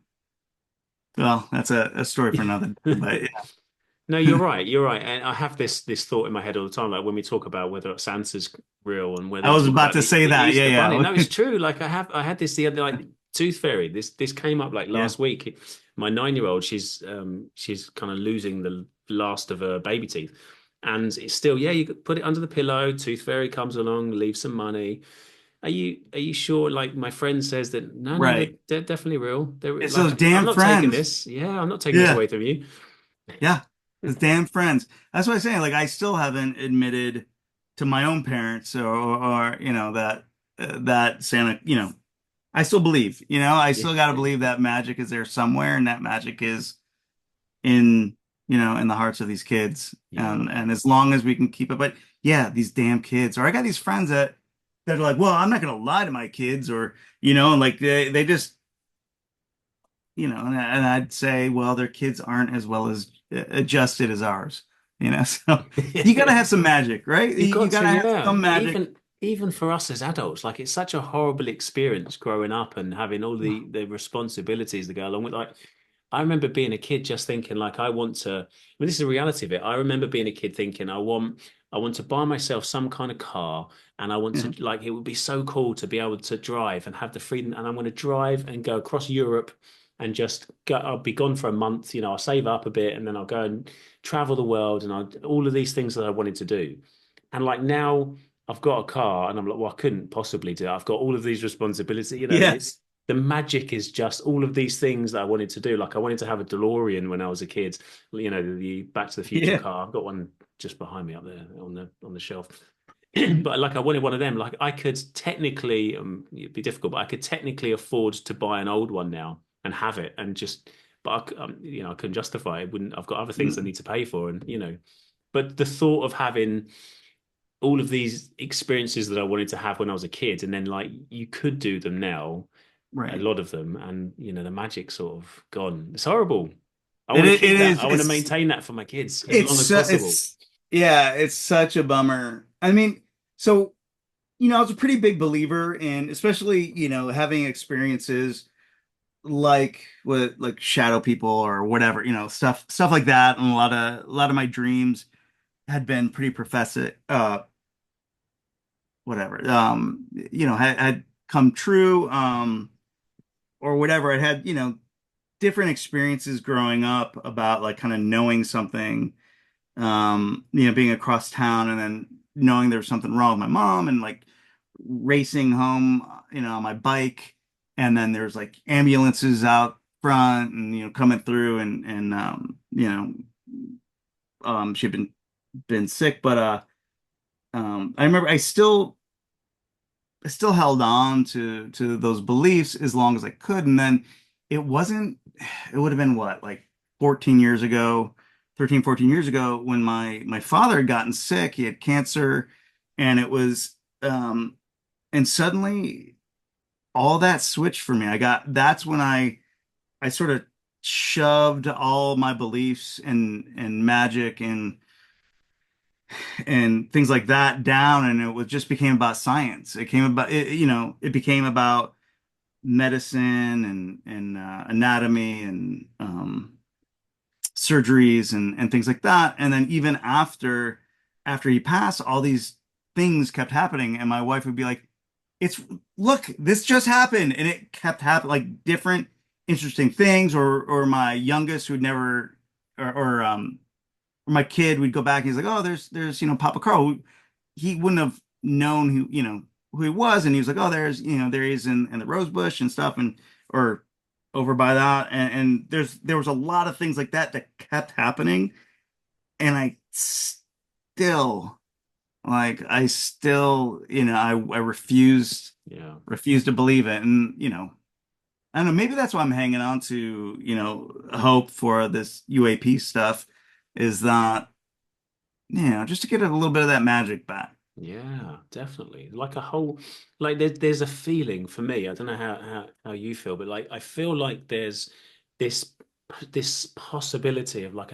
well, that's a story for another day, but No, you're yeah. right. You're right. And I have this thought in my head all the time, like when we talk about whether Santa's real and whether I we was talk about about to say the that. Easter Bunny. Yeah, No, yeah. it's true. Like I had this the other, like, Tooth Fairy. This came up like Yeah. last week. My 9-year-old, she's kind of losing the last of her baby teeth, and it's still, yeah, you could put it under the pillow. Tooth Fairy comes along, leaves some money. Are you sure? Like my friend says that no, Right. they're definitely real. They're It's like, those I'm damn not taking friends. this. Yeah, I'm not taking this Yeah. away from you. Yeah, his damn friends. That's what I'm saying. Like, I still haven't admitted to my own parents, or that Santa. I still believe. I Yeah, still got to believe that magic is there somewhere, and that magic is in in the hearts of these kids. yeah. And as long as we can keep it, but yeah, these damn kids. Or I got these friends that are like, well, I'm not gonna lie to my kids, or and like they just and I'd say, well, their kids aren't as well as adjusted as ours. So you gotta have some magic, right? You You got to, gotta have yeah. some magic. Even for us as adults, like it's such a horrible experience growing up and having all the responsibilities that go along with. Like, I remember being a kid just thinking, like, I want to. I mean, this is the reality of it. I remember being a kid thinking, I want to buy myself some kind of car, and I want Yeah. to, like, it would be so cool to be able to drive and have the freedom. And I'm going to drive and go across Europe and just go. I'll be gone for a month. I'll save up a bit, and then I'll go and travel the world, and all of these things that I wanted to do. And like now I've got a car, and I'm like, well, I couldn't possibly do it. I've got all of these responsibilities. Yes. the magic is just all of these things that I wanted to do. Like I wanted to have a DeLorean when I was a kid, the Back to the Future Yeah. car. I've got one just behind me up there on the shelf. But like I wanted one of them. Like I could technically, it'd be difficult, but I could technically afford to buy an old one now and have it and just, but I couldn't justify it. Wouldn't I've got other things I Mm, need to pay for, and but the thought of having all of these experiences that I wanted to have when I was a kid, and then like you could do them now, a right. lot of them, and the magic's sort of gone. It's horrible. I It want to it keep that. is I want to maintain that for my kids as long as possible. it's yeah, it's such a bummer. I mean, so I was a pretty big believer in, especially, having experiences like with like shadow people or whatever, stuff like that. And a lot of my dreams had been pretty professed, whatever, had come true, or whatever. I had, different experiences growing up about like kind of knowing something, being across town and then knowing there was something wrong with my mom and like racing home, on my bike. And then there's like ambulances out front and, coming through and she'd been sick, but I remember I still held on to those beliefs as long as I could. And then it would have been what, like 14 years ago, 13, 14 years ago, when my father had gotten sick. He had cancer, and it was and suddenly all that switched for me. That's when I sort of shoved all my beliefs and magic and things like that down, and it was just became about science. It became about medicine and anatomy and surgeries and things like that. And then even after he passed, all these things kept happening, and my wife would be like, "It's look, this just happened," and it kept happening, like different interesting things. Or my youngest, who'd never, or my kid, would go back and he's like, "Oh, there's Papa Carl." He wouldn't have known who he was, and he was like, "Oh, there he is in the rose bush and stuff," and or over by that, and there was a lot of things like that kept happening, and still I still, I Yeah. refused to believe it. And I don't know, maybe that's why I'm hanging on to, hope for this UAP stuff, is that, just to get a little bit of that magic back. Yeah, definitely. Like a whole, like there's a feeling for me. I don't know how you feel, but like I feel like there's this this possibility of like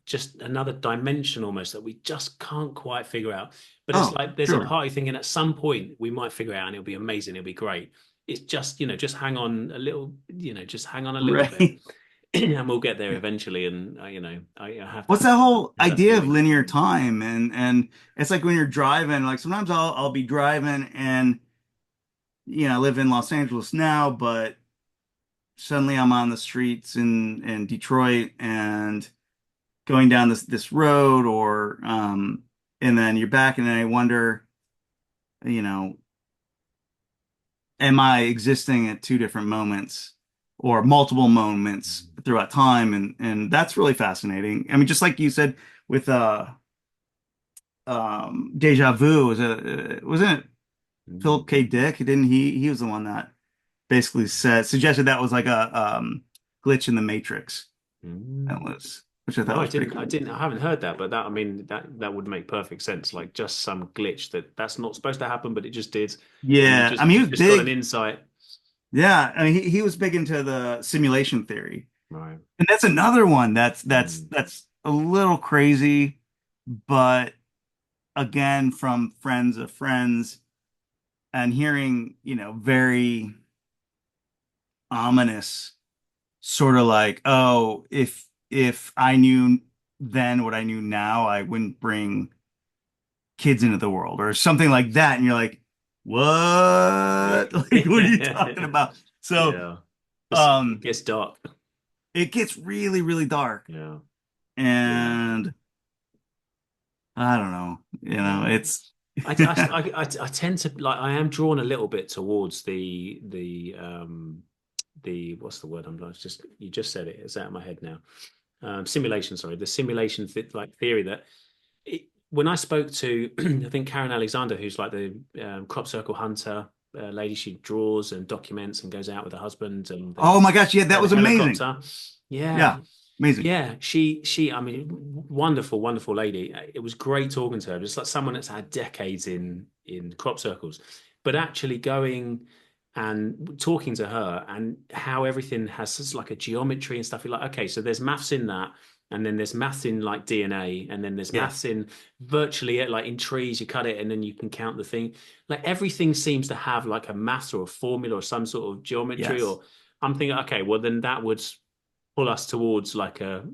just another dimension almost that we just can't quite figure out. But it's Oh, like there's a sure. party thinking at some point we might figure it out and it'll be amazing, it'll be great. It's just, just hang on a little, just hang on a little bit, Right. and we'll get there eventually. And I have What's that whole have that idea of feeling. linear time? And it's like when you're driving, like sometimes I'll be driving and I live in Los Angeles now, but suddenly I'm on the streets in Detroit and going down this road, or and then you're back, and then I wonder, you know, am I existing at two different moments or multiple moments throughout time? And that's really fascinating. I mean, just like you said with Deja Vu, wasn't it Philip K. Mm. Dick? Didn't he was the one that basically suggested that was like a glitch in the Matrix. That Mm. was, which I thought No, I was pretty didn't. cool. I haven't heard that, but I mean, that would make perfect sense. Like just some glitch that's not supposed to happen, but it just did, and Yeah, I mean, he you was just got an big. insight. Yeah, I mean, he was big into the simulation theory, Right. and that's another one that's Mm. that's a little crazy, but again, from friends of friends, and hearing, very ominous, sort of like, oh, if I knew then what I knew now, I wouldn't bring kids into the world, or something like that. And you're like, what? Like, what are you talking about? So, Yeah. It um, gets dark. it gets really, really dark, Yeah. Yeah. and I don't know, Yeah. I tend to like I am drawn a little bit towards the what's the word I'm like just you just said it, it's out of my head now. Simulation, sorry, the simulation like theory that when I spoke to I think Karen Alexander, who's like the crop circle hunter lady, she draws and documents and goes out with her husband and Oh my gosh, yeah, they that have a was amazing. helicopter. Yeah, Yeah, amazing. yeah, she, I mean, wonderful, wonderful lady. It was great talking to her. It's like someone that's had decades in crop circles, but actually going and talking to her and how everything has this, like a geometry and stuff. You're like, okay, so there's maths in that, and then there's maths in like DNA, and then there's Yes, maths in virtually like in trees. You cut it, and then you can count the thing. Like everything seems to have like a maths or a formula or some sort of geometry. yes, Or I'm thinking, okay, well then that would pull us towards like a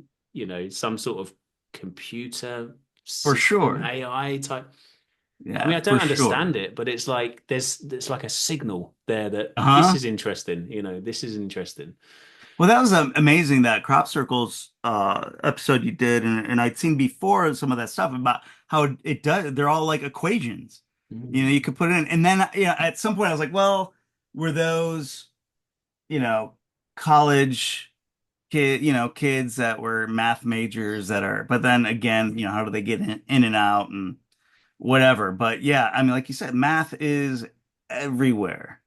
some sort of computer for system sure. AI type. I mean, Yeah, I for don't sure. understand it, but it's like there's like a signal there that this Uh-huh. is interesting. This is interesting. Well, that was amazing that crop circles episode you did, and I'd seen before some of that stuff about how it does. They're all like equations. You know, Mm. you could put it in, and then at some point I was like, well, were those you know college kids that were math majors that are, but then again, how do they get in and out and whatever. But yeah, I mean, like you said, math is everywhere.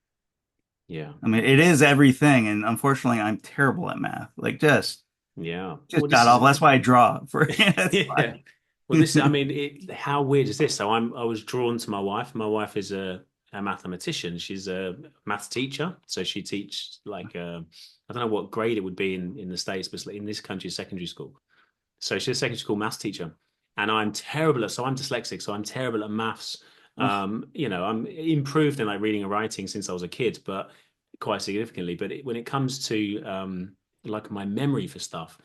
Yeah, I mean, it is everything, and unfortunately, I'm terrible at math. Like yeah. just Well, this got is off. That's why I draw for. That's why. yeah. Well, this I mean, how weird is this? So I was drawn to my wife. My wife is a mathematician. She's a math teacher, so she teaches like I don't know what grade it would be in the States, but in this country, secondary school. So she's a secondary school maths teacher, and I'm terrible at. So I'm dyslexic, so I'm terrible at maths. Oof. I'm improved in like reading and writing since I was a kid, but quite significantly. But when it comes to like my memory for stuff,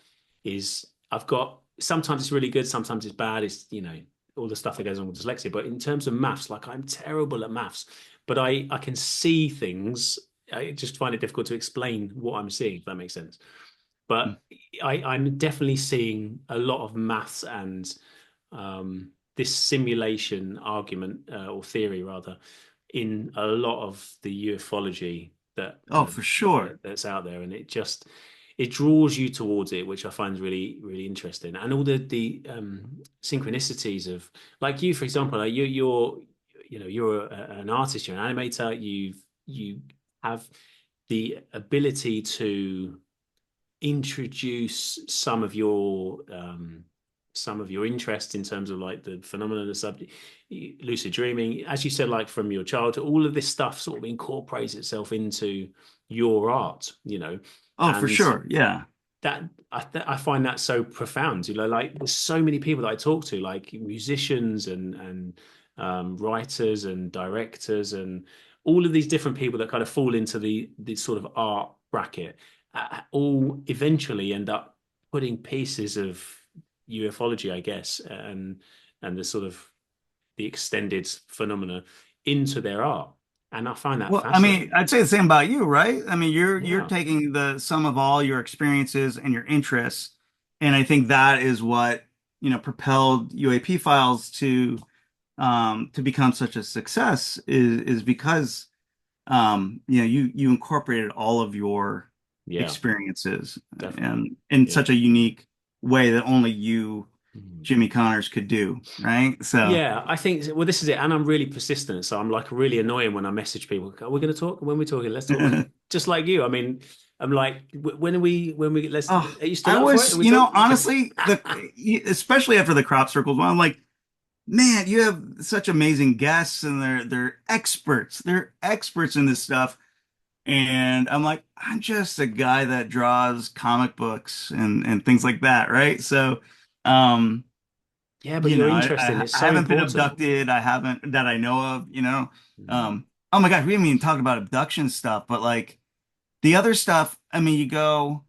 is I've got sometimes it's really good, sometimes it's bad. It's all the stuff that goes on with dyslexia. But in terms of maths, like I'm terrible at maths, but I can see things. I just find it difficult to explain what I'm seeing, if that makes sense. But I'm definitely seeing a lot of maths and this simulation argument or theory rather in a lot of the ufology Oh, for sure. that's out there, and it draws you towards it, which I find really really interesting, and all the synchronicities of like you, for example, like you're an artist, you're an animator, you have the ability to introduce some of your interest in terms of like the phenomenon of the subject, lucid dreaming, as you said, like from your childhood, all of this stuff sort of incorporates itself into your art, Oh, for and sure. Yeah. that I find that so profound. Like there's so many people that I talk to, like musicians and writers and directors and all of these different people that kind of fall into the sort of art bracket, all eventually end up putting pieces of ufology, I guess, and the sort of the extended phenomena into their art, and I find that Well, I mean, fascinating. I'd say the same about you, right? I mean, you're Yeah, taking the sum of all your experiences and your interests, and I think that is what, propelled UAP files to become such a success is because you incorporated all of your yeah, experiences definitely. and in Yeah. such a unique way that only you, Mhm. Jimmy Connors, could do, right? So, Yeah, I think, well, this is it. And I'm really persistent. So I'm like really annoying when I message people. Are we going to talk? When we're talking, let's talk. Just like you. I mean, I'm like, oh, are you still I up for it? was, Are we talk? honestly, especially after the crop circles, I'm like, man, you have such amazing guests, and they're experts. They're experts in this stuff. And I'm like, I'm just a guy that draws comic books and things like that, right? So, um, Yeah, but you're interesting. I It's I so haven't been important. abducted. I haven't that I know of. Mm. Oh my gosh, we haven't even talked about abduction stuff, but like the other stuff, I mean, you go.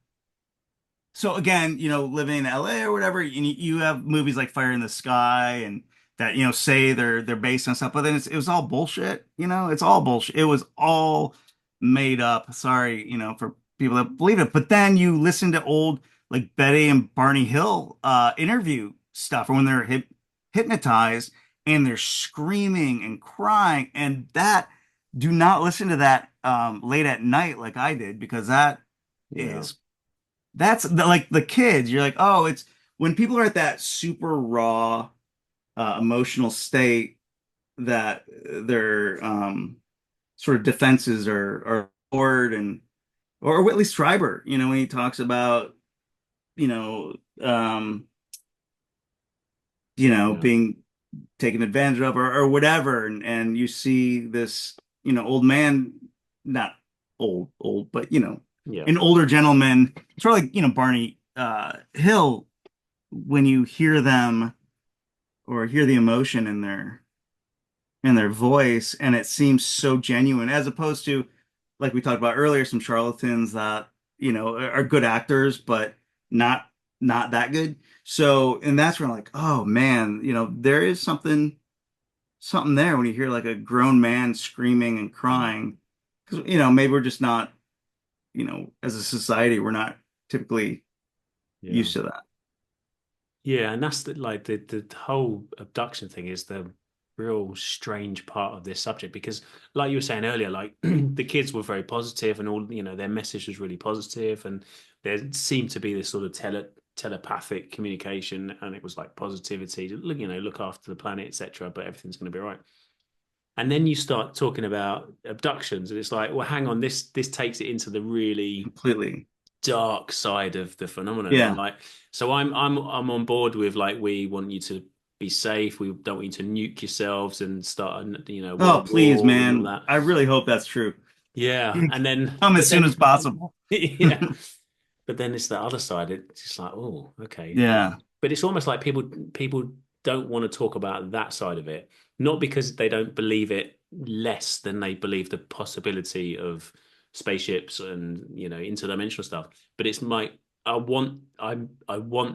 So again, living in LA or whatever, you have movies like Fire in the Sky and that, say they're based on stuff, but then it was all bullshit, it's all bullshit. It was all made up. Sorry, for people that believe it. But then you listen to old like Betty and Barney Hill interview stuff or when they're hypnotized, and they're screaming and crying, and that do not listen to that late at night like I did, because Yeah. is that's like the kids. You're like, oh, it's when people are at that super raw emotional state that their sort of defenses are lowered, and or at least Schreiber, when he talks about, you know, um, Yeah. being taken advantage of, or whatever, and you see this, old man, not old, but Yeah. an older gentleman, sort of like, Barney Hill, when you hear them or hear the emotion in their voice, and it seems so genuine, as opposed to, like we talked about earlier, some charlatans that are good actors but not that good. So, and that's where I'm like, oh man, there is something there when you hear like a grown man screaming and Mm. crying, because maybe we're just not, as a society, we're not typically Yeah. used to that. Yeah, and that's the whole abduction thing is the real strange part of this subject because, like you were saying earlier, like the kids were very positive and all, their message was really positive, and there seemed to be this sort of telepathic communication, and it was like positivity, look after the planet, etc. But everything's going to be all right. And then you start talking about abductions, and it's like, well, hang on, this takes it into the really Completely. dark side of the phenomenon. And Yeah. like, so I'm on board with like, we want you to be safe. We don't want you to nuke yourselves and start a Oh, world please, war and all man. that. I really hope that's true. Yeah. And then, Come as but soon as then, possible. yeah. But then it's the other side. It's just like, oh, okay. Yeah. But it's almost like people don't want to talk about that side of it, not because they don't believe it less than they believe the possibility of spaceships and interdimensional stuff. But it's my I want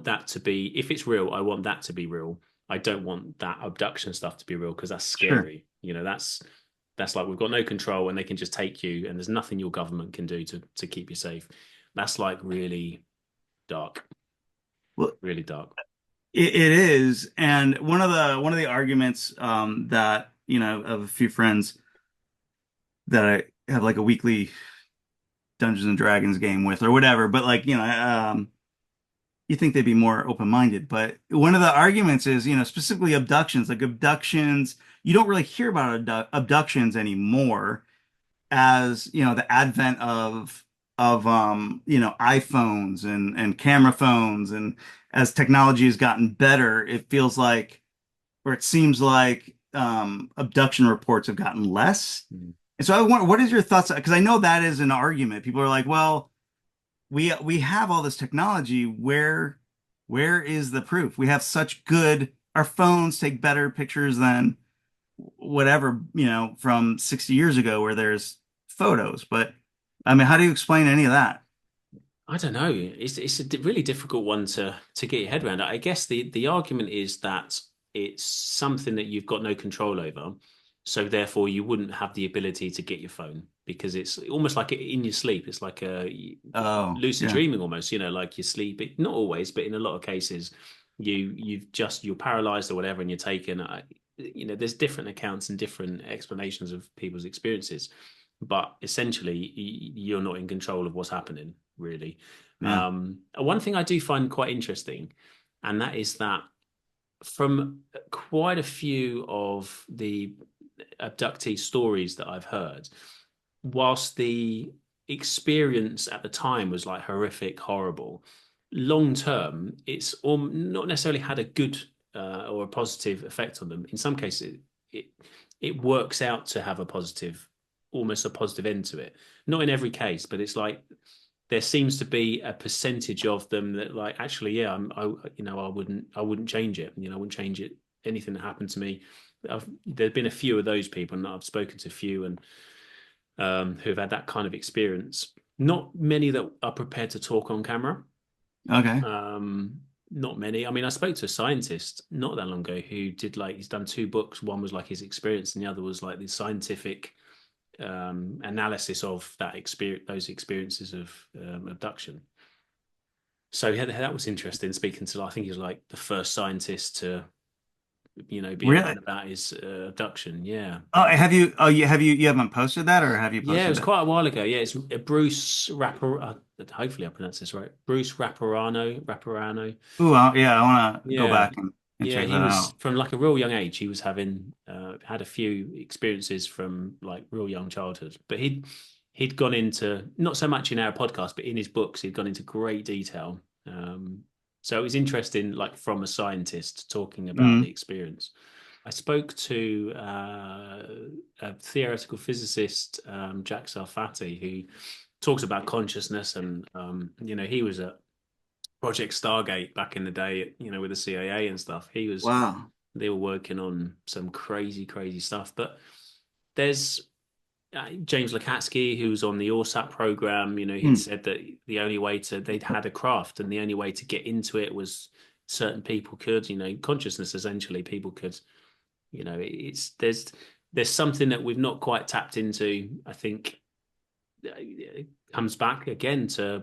that to be, if it's real, I want that to be real. I don't want that abduction stuff to be real because that's Sure. scary. That's like we've got no control and they can just take you and there's nothing your government can do to keep you safe. That's like really dark, Well, really dark. it is, and one of the arguments that of a few friends that I have like a weekly Dungeons and Dragons game with or whatever, but like you think they'd be more open-minded, but one of the arguments is specifically abductions, like abductions. You don't really hear about abductions anymore, as the advent of iPhones and camera phones, and as technology has gotten better, it feels like, or it seems like, abduction reports have gotten less. Mm. And so I wonder, what is your thoughts? Because I know that is an argument. People are like, well, we have all this technology. Where is the proof? We have such good, our phones take better pictures than whatever, from 60 years ago where there's photos. But I mean, how do you explain any of that? I don't know. It's a really difficult one to get your head around. I guess the argument is that it's something that you've got no control over, so therefore you wouldn't have the ability to get your phone because it's almost like in your sleep. It's like a Oh, lucid yeah. dreaming almost. Like you sleep. Not always, but in a lot of cases, you're paralyzed or whatever, and you're taken. There's different accounts and different explanations of people's experiences, but essentially you're not in control of what's happening really. Yeah. One thing I do find quite interesting, and that is that from quite a few of the abductee stories that I've heard, whilst the experience at the time was like horrific, horrible, long term, it's not necessarily had a good or a positive effect on them. In some cases, it it works out to have a positive, almost a positive end to it. Not in every case, but it's like there seems to be a percentage of them that like actually yeah I wouldn't change it, I wouldn't change it, anything that happened to me. There've been a few of those people, and I've spoken to a few and who have had that kind of experience. Not many that are prepared to talk on camera. Okay. um Not many. I mean, I spoke to a scientist not that long ago who did like, he's done two books. One was like his experience and the other was like the scientific analysis of those experiences of abduction. So yeah, that was interesting. Speaking to, I think he was like the first scientist to be Really? open about his abduction. Yeah. Oh, you haven't posted that, or have you Yeah, it posted was that? quite a while ago. Yeah, it's Bruce Rapper. Hopefully, I pronounced this right. Bruce Rapparano. Ooh, yeah, I want to go Yeah, back and yeah. check He that was out. from like a real young age. He was having had a few experiences from like real young childhood. But he'd gone into not so much in our podcast, but in his books, he'd gone into great detail. So it was interesting, like from a scientist talking about the Mm, experience. I spoke to a theoretical physicist, Jack Sarfati, who talks about consciousness, and he was at Project Stargate back in the day, with the CIA and stuff. wow. They were working on some crazy, crazy stuff. But there's James Lukatsky, who was on the ORSAT program. He'd Mm, said that they'd had a craft, and the only way to get into it was certain people could, consciousness essentially, people could. It's there's something that we've not quite tapped into. I think it comes back again to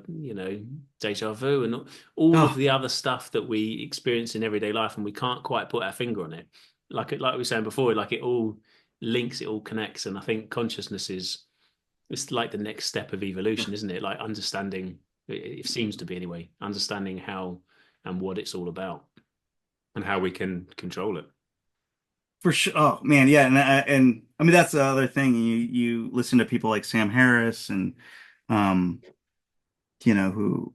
deja vu and all of oh, the other stuff that we experience in everyday life, and we can't quite put our finger on it. Like we were saying before, like it all links, it all connects, and I think consciousness is it's like the next step of evolution, isn't it? Like understanding, it seems to be anyway, understanding how and what it's all about and how we can control it. for sure. Oh man, yeah, and I mean that's the other thing. You listen to people like Sam Harris and um, who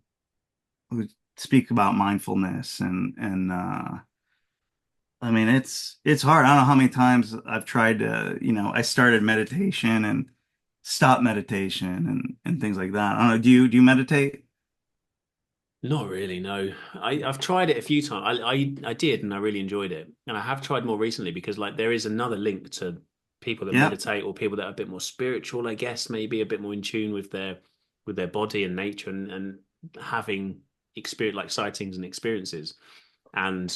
speak about mindfulness and I mean it's hard. I don't know how many times I've tried to, I started meditation and stopped meditation and things like that. I don't know. Do you meditate? Not really, no. I've tried it a few times. I did, and I really enjoyed it. And I have tried more recently because like there is another link to people that Yeah. meditate or people that are a bit more spiritual, I guess, maybe a bit more in tune with their body and nature and having experience like sightings and experiences. And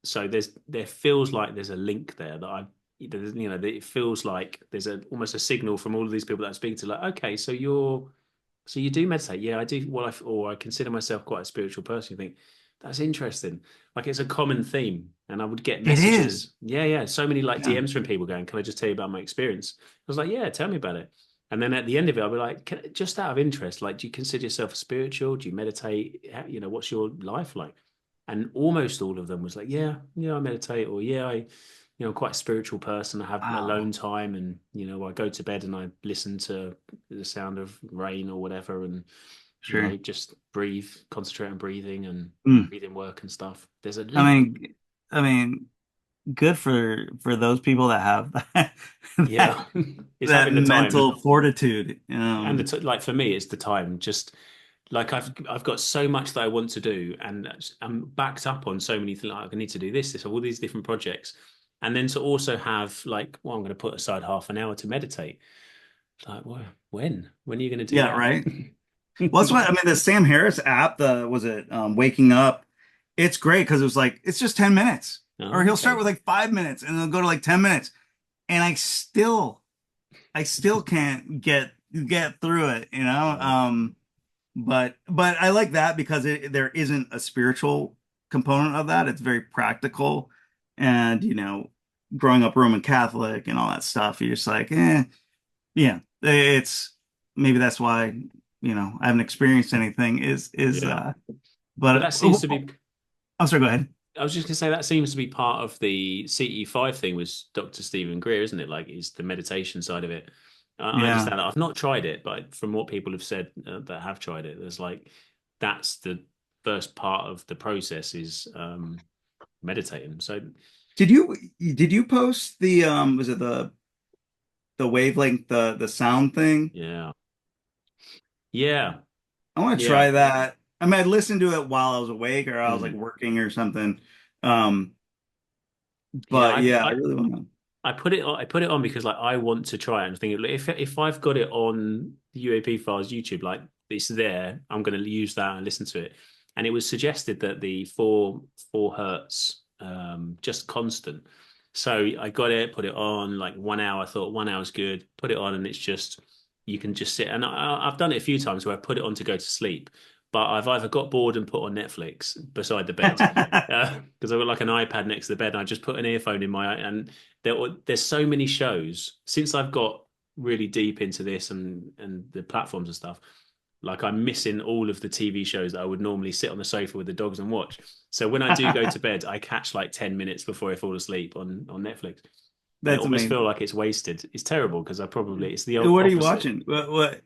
so there feels like there's a link there that it feels like there's almost a signal from all of these people that I speak to, like, okay, so you do meditate? Yeah, I do. Or I consider myself quite a spiritual person. You think that's interesting. Like it's a common theme, and I would get It is. messages. Yeah, yeah. So many like Yeah. DMs from people going, "Can I just tell you about my experience?" I was like, "Yeah, tell me about it." And then at the end of it, I'll be like, just out of interest, like, do you consider yourself spiritual? Do you meditate? What's your life like? And almost all of them was like, "Yeah, yeah, I meditate," or "Yeah, I'm quite a spiritual person. I have Wow. alone time, and I go to bed and I listen to the sound of rain or whatever, and Sure. just breathe, concentrate on breathing and Mm. breathing work and stuff." There's a I link. mean, I mean, good for those people that have that that, Yeah, it's that having the mental time, fortitude. and like for me, it's the time. Just like I've got so much that I want to do, and I'm backed up on so many things. Like I need to do this, all these different projects, and then to also have like, well, I'm going to put aside half an hour to meditate. It's like, well, when are you going to do Yeah, right. Well, that's that? what I mean. The Sam Harris app, the was it Waking Up? It's great because it was like it's just 10 minutes, or Oh, he'll start okay. with like 5 minutes and then go to like 10 minutes, and I still can't get through it, you know. Right. But I like that because there isn't a spiritual component of that. It's very practical, and growing up Roman Catholic and all that stuff, you're just like, yeah. It's maybe that's why I haven't experienced anything. Is Yeah. But but that seems to be, I'm sorry. Go ahead. I was just going to say that seems to be part of the CE5 thing with Dr. Stephen Greer, isn't it? Like, is the meditation side of it. I Yeah. understand that. I've not tried it, but from what people have said that have tried it, there's like, that's the first part of the process is meditating. So, Did you post the was it the wavelength, the sound thing? yeah. Yeah. I want to Yeah. try that. I mean, I listened to it while I was awake or I was like Mm. working or something. Um, Yeah. but yeah, I really want to. I put it on because like I want to try it. I'm thinking if I've got it on the UAP files YouTube, like it's there, I'm going to use that and listen to it. And it was suggested that the four hertz, just constant. So I got it, put it on like 1 hour. I thought 1 hour's good. Put it on, and it's just you can just sit. And I've done it a few times where I put it on to go to sleep, but I've either got bored and put on Netflix beside the bed, because I've got like an iPad next to the bed, and I just put an earphone in my and there's so many shows since I've got really deep into this and the platforms and stuff. Like I'm missing all of the TV shows that I would normally sit on the sofa with the dogs and watch. So when I do go to bed, I catch like 10 minutes before I fall asleep on Netflix. And it That's almost feel amazing. like it's wasted. It's terrible because I probably it's the What are you opposite. watching? What?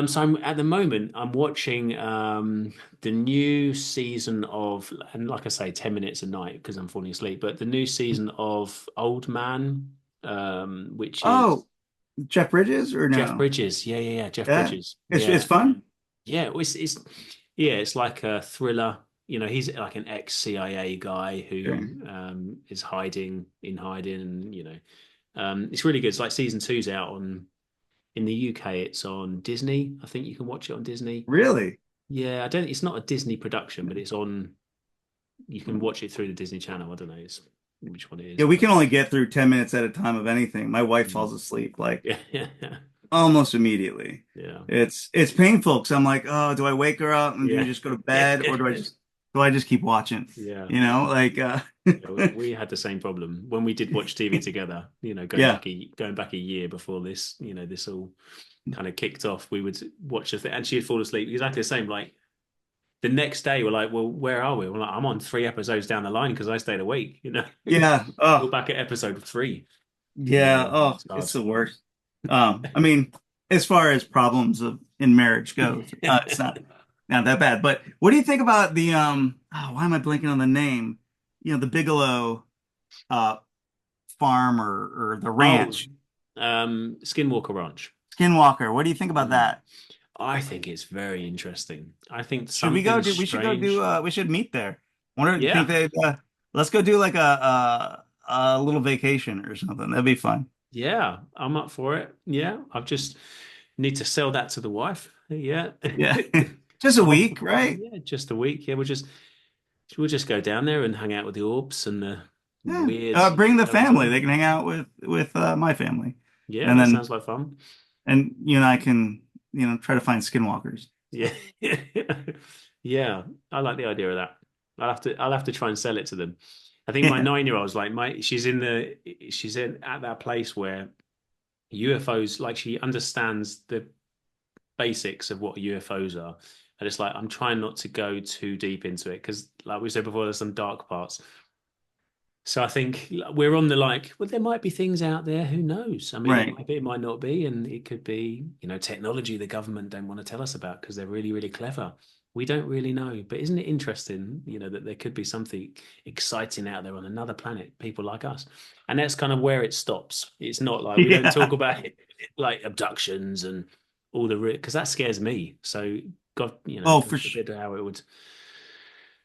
So I'm at the moment I'm watching the new season of, and like I say, 10 minutes a night because I'm falling asleep, but the new season of Old Man, which is Oh, Jeff Bridges or Jeff no? Bridges. Yeah. Jeff Yeah, Bridges. it's Yeah. fun. Yeah, well, it's yeah, it's like a thriller. You know, he's like an ex-CIA guy Sure. who is hiding in hiding, and it's really good. It's like season two's out on in the UK. It's on Disney. I think you can watch it on Disney. Really? Yeah, I don't. It's not a Disney production, but it's on. You can watch it through the Disney Channel. I don't know which one it is, Yeah, we but can only get through 10 minutes at a time of anything. My wife mm. falls asleep like Yeah, almost immediately. yeah, It's painful because I'm like, oh, do I wake her up and do we yeah, just go to bed or yeah, do I just keep watching? yeah. You know, like Yeah, we had the same problem when we did watch TV together. yeah. Going back a year before this, this all kind of kicked off. We would watch a thing, and she'd fall asleep exactly the same. Like the next day, we're like, "Well, where are we?" We're like, "I'm on 3 episodes down the line because I stayed awake." Yeah. We're Oh, back at episode 3. yeah. Oh, It's hard. it's the worst. I mean, as far as problems of in marriage goes, it's not that bad. But what do you think about the oh, why am I blanking on the name? You know, the Bigelow uh farm or the Oh, ranch. Skinwalker Ranch. Skinwalker. What do you think about Mm. that? I think it's very interesting. I think Should we go something do we should go do strange. we should meet there. Wonder think Yeah, they let's go do like a little vacation or something. That'd be fun. yeah, I'm up for it. Yeah, I've just need to sell that to the wife. Yeah. Yeah. Just a week, right? Yeah, just a week. Yeah, we'll just go down there and hang out with the orbs and the Yeah. weird Bring the family. skeleton. They can hang out with my family. Yeah, And that then sounds like fun. you and I can, try to find skinwalkers. Yeah. Yeah, I like the idea of that. I'll have to try and sell it to them. I think my Yeah. 9-year-old's like she's in at that place where UFOs, like she understands the basics of what UFOs are. And it's like I'm trying not to go too deep into it because, like we said before, there's some dark parts. So I think we're on the like, well, there might be things out there. Who knows? I mean, it Right. might be, it might not be, and it could be, technology the government don't want to tell us about because they're really, really clever. We don't really know, but isn't it interesting, that there could be something exciting out there on another planet, people like us, and that's kind of where it stops. It's not like we don't Yeah. talk about it, like abductions and all the because that scares me. So God, Oh, God for sure. forbid how it would.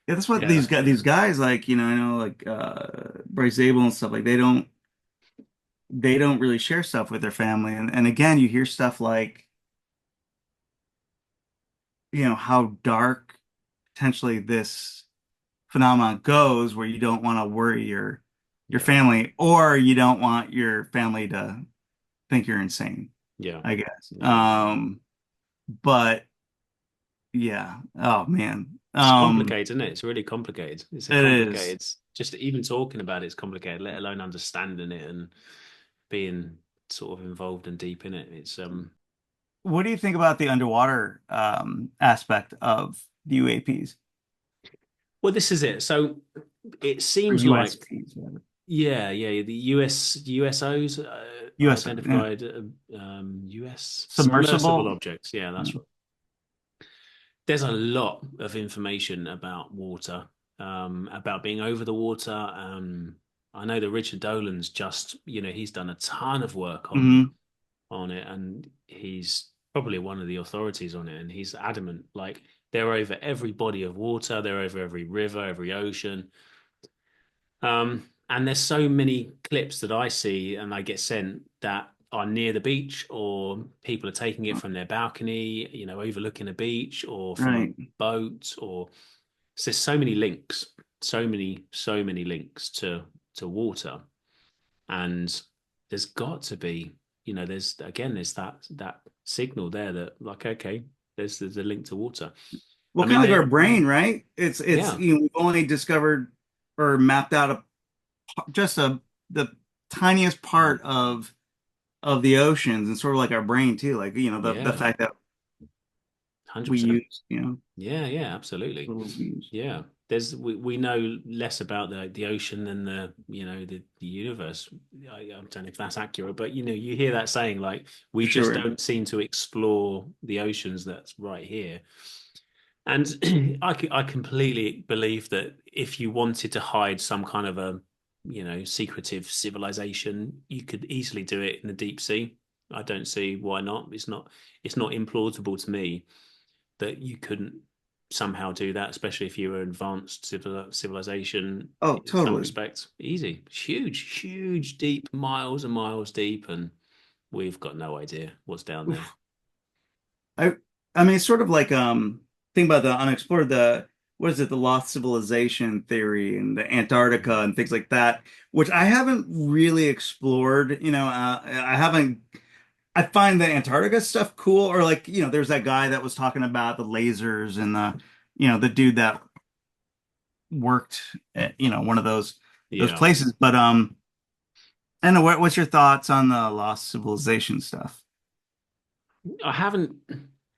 Yeah, that's what Yeah, these guys like, I know like Bryce Zabel and stuff like they don't really share stuff with their family. And again, you hear stuff like, how dark potentially this phenomenon goes where you don't want to worry your yeah, family or you don't want your family to think you're insane, yeah, I guess. yeah. But yeah. Oh man. It's complicated, isn't it? It's really complicated. It's a It is. complicated, just even talking about it's complicated, let alone understanding it and being sort of involved and deep in it. It's What do you think about the underwater aspect of the UAPs well, this is it. So it or seems like, USPs, whatever? yeah, the USOs, USO, yeah. identified US submersible Submersible. objects. Yeah, Yeah. that's right. There's a lot of information about water, about being over the water. I know that Richard Dolan's just, he's done a ton of work on Hmm. on it, and he's probably one of the authorities on it, and he's adamant, like they're over every body of water, they're over every river, every ocean. And there's so many clips that I see and I get sent that are near the beach, or people are taking it from their balcony, overlooking a beach, or from a Right. boat, or so there's so many links, so many links to water. And there's got to be, there's that signal there that, like, okay, there's a link to water. I Well, mean, kind of like our they're brain, right? It's yeah, you know, we've only discovered or mapped out just the tiniest part of the oceans, and sort of like our brain too. Like, you know, the yeah, fact that we 100%. use, you know, Yeah, yeah, absolutely. little views. Yeah, there's we know less about the ocean than the universe. I don't know if that's accurate, but you hear that saying like we just Sure. don't seem to explore the oceans that's right here. And I completely believe that if you wanted to hide some kind of a secretive civilization, you could easily do it in the deep sea. I don't see why not. It's not implausible to me that you couldn't somehow do that, especially if you were advanced civilization Oh, in some totally. respects. Easy, huge, huge, deep, miles and miles deep, and we've got no idea what's down there. Oof. I I mean, it's sort of like think about the unexplored, the what is it, the lost civilization theory and the Antarctica and things like that, which I haven't really explored. You know, I haven't. I find the Antarctica stuff cool, or like, you know, there's that guy that was talking about the lasers and the, you know, the dude that worked at, you know, one of those Yeah, places. But I don't know, what's your thoughts on the lost civilization stuff? I haven't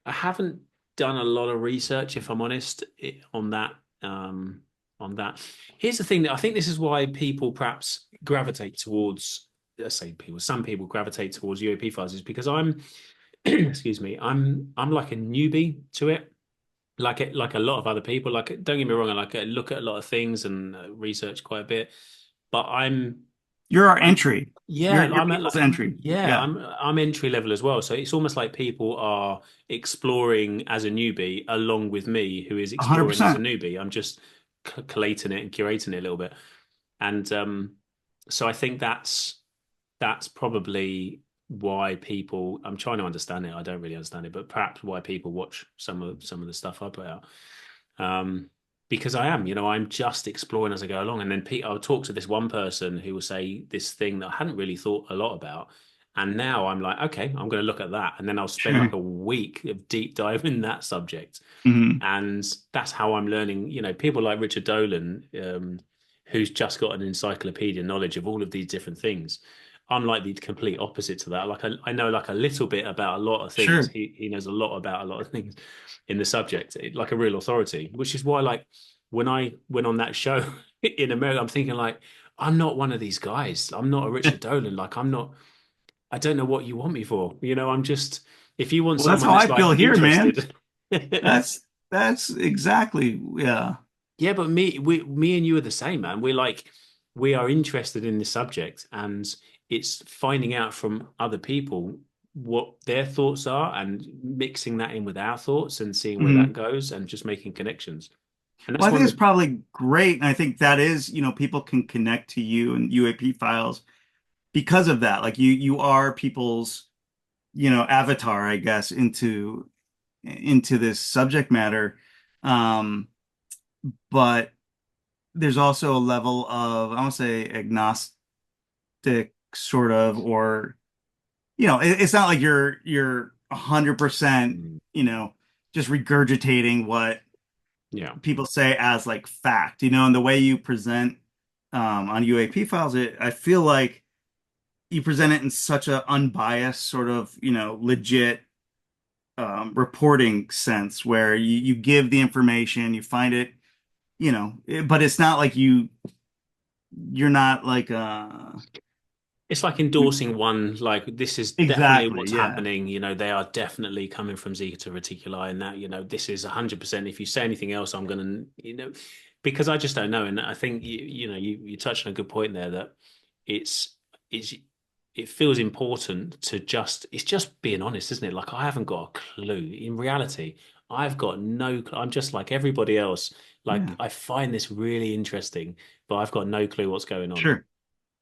I haven't done a lot of research, if I'm honest, on that. On that. Here's the thing that I think this is why people perhaps gravitate towards, let's say some people gravitate towards UAP files is because I'm, excuse me, I'm like a newbie to it. Like a lot of other people. Like, don't get me wrong, I look at a lot of things and research quite a bit, but You're our I'm entry. yeah, You're I'm at people's like entry. yeah, Yeah, I'm entry level as well. So it's almost like people are exploring as a newbie along with me, who is exploring as a 100%. newbie. I'm just collating it and curating it a little bit, and so I think that's probably why people. I'm trying to understand it. I don't really understand it, but perhaps why people watch some of the stuff I put out. Um, because I'm just exploring as I go along. And then I'll talk to this one person who will say this thing that I hadn't really thought a lot about. And now I'm like, okay, I'm going to look at that. And then I'll spend like Sure. a week of deep dive in that subject. Hmm. And that's how I'm learning. People like Richard Dolan, who's just got an encyclopedia knowledge of all of these different things. I'm like the complete opposite to that. Like I know like a little bit about a lot of things. Sure. He knows a lot about a lot of things in the subject, like a real authority. Which is why, like, when I went on that show in America, I'm thinking like, I'm not one of these guys. I'm not a Richard Dolan. Like I'm not. I don't know what you want me for. I'm just. If you want Well, that's someone how that's I like feel here, man. interested. That's exactly, yeah. Yeah, but me and you are the same, man. We are interested in this subject, and it's finding out from other people what their thoughts are and mixing that in with our thoughts and seeing where that Hmm. goes and just making connections. And Well, that's I one think of it's the, probably great. And I think that is, you know, people can connect to you and UAP files because of that. Like you are people's, you know, avatar, I guess, into this subject matter. Um, but there's also a level of, I want to say agnostic sort of, or, you know, it's not like you're 100%, mm, you know, just regurgitating what yeah, people say as like fact, you know, and the way you present on UAP files, I feel like you present it in such a unbiased sort of, you know, legit reporting sense where you give the information, you find it, you know, but it's not like you're not like it's like endorsing one, like this is definitely exactly, what's yeah, happening. They are definitely coming from Zeta Reticuli, and that this is 100%. If you say anything else, I'm gonna, because I just don't know. And I think you touched on a good point there that it's it's it feels important to it's just being honest, isn't it? Like I haven't got a clue. In reality, I've got no clue. I'm just like everybody else. Like yeah, I find this really interesting, but I've got no clue what's going on. sure,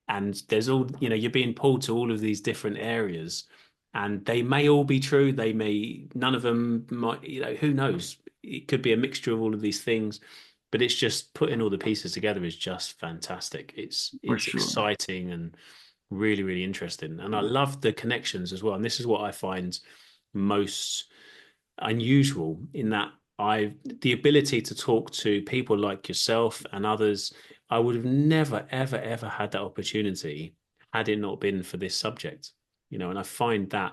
And there's all, you're being pulled to all of these different areas, and they may all be true. They may, none of them might, who knows? It could be a mixture of all of these things, but it's just putting all the pieces together is just fantastic. It's for it's sure. exciting and really, really interesting. And I love the connections as well. And this is what I find most unusual in that. the ability to talk to people like yourself and others, I would have never, ever, ever had that opportunity had it not been for this subject, and I find that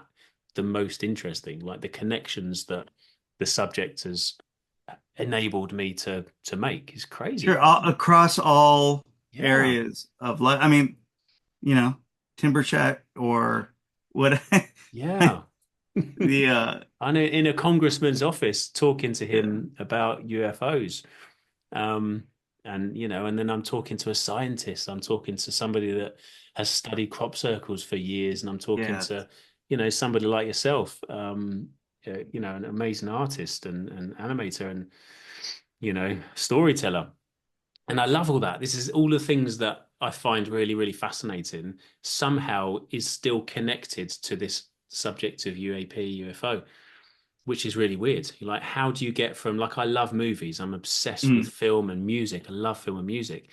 the most interesting, like the connections that the subject has enabled me to make is Sure, crazy. across all Yeah. areas of life. I mean, you know, timber check or what Yeah. the I'm in a congressman's office talking to him about UFOs. Um, and then I'm talking to a scientist. I'm talking to somebody that has studied crop circles for years, and I'm talking yeah. to, somebody like yourself, an amazing artist and animator and, storyteller. And I love all that. This is all the things that I find really, really fascinating, somehow is still connected to this subject of UAP, UFO, which is really weird. Like, how do you get from, like, I love movies, I'm obsessed with Mm. film and music, I love film and music.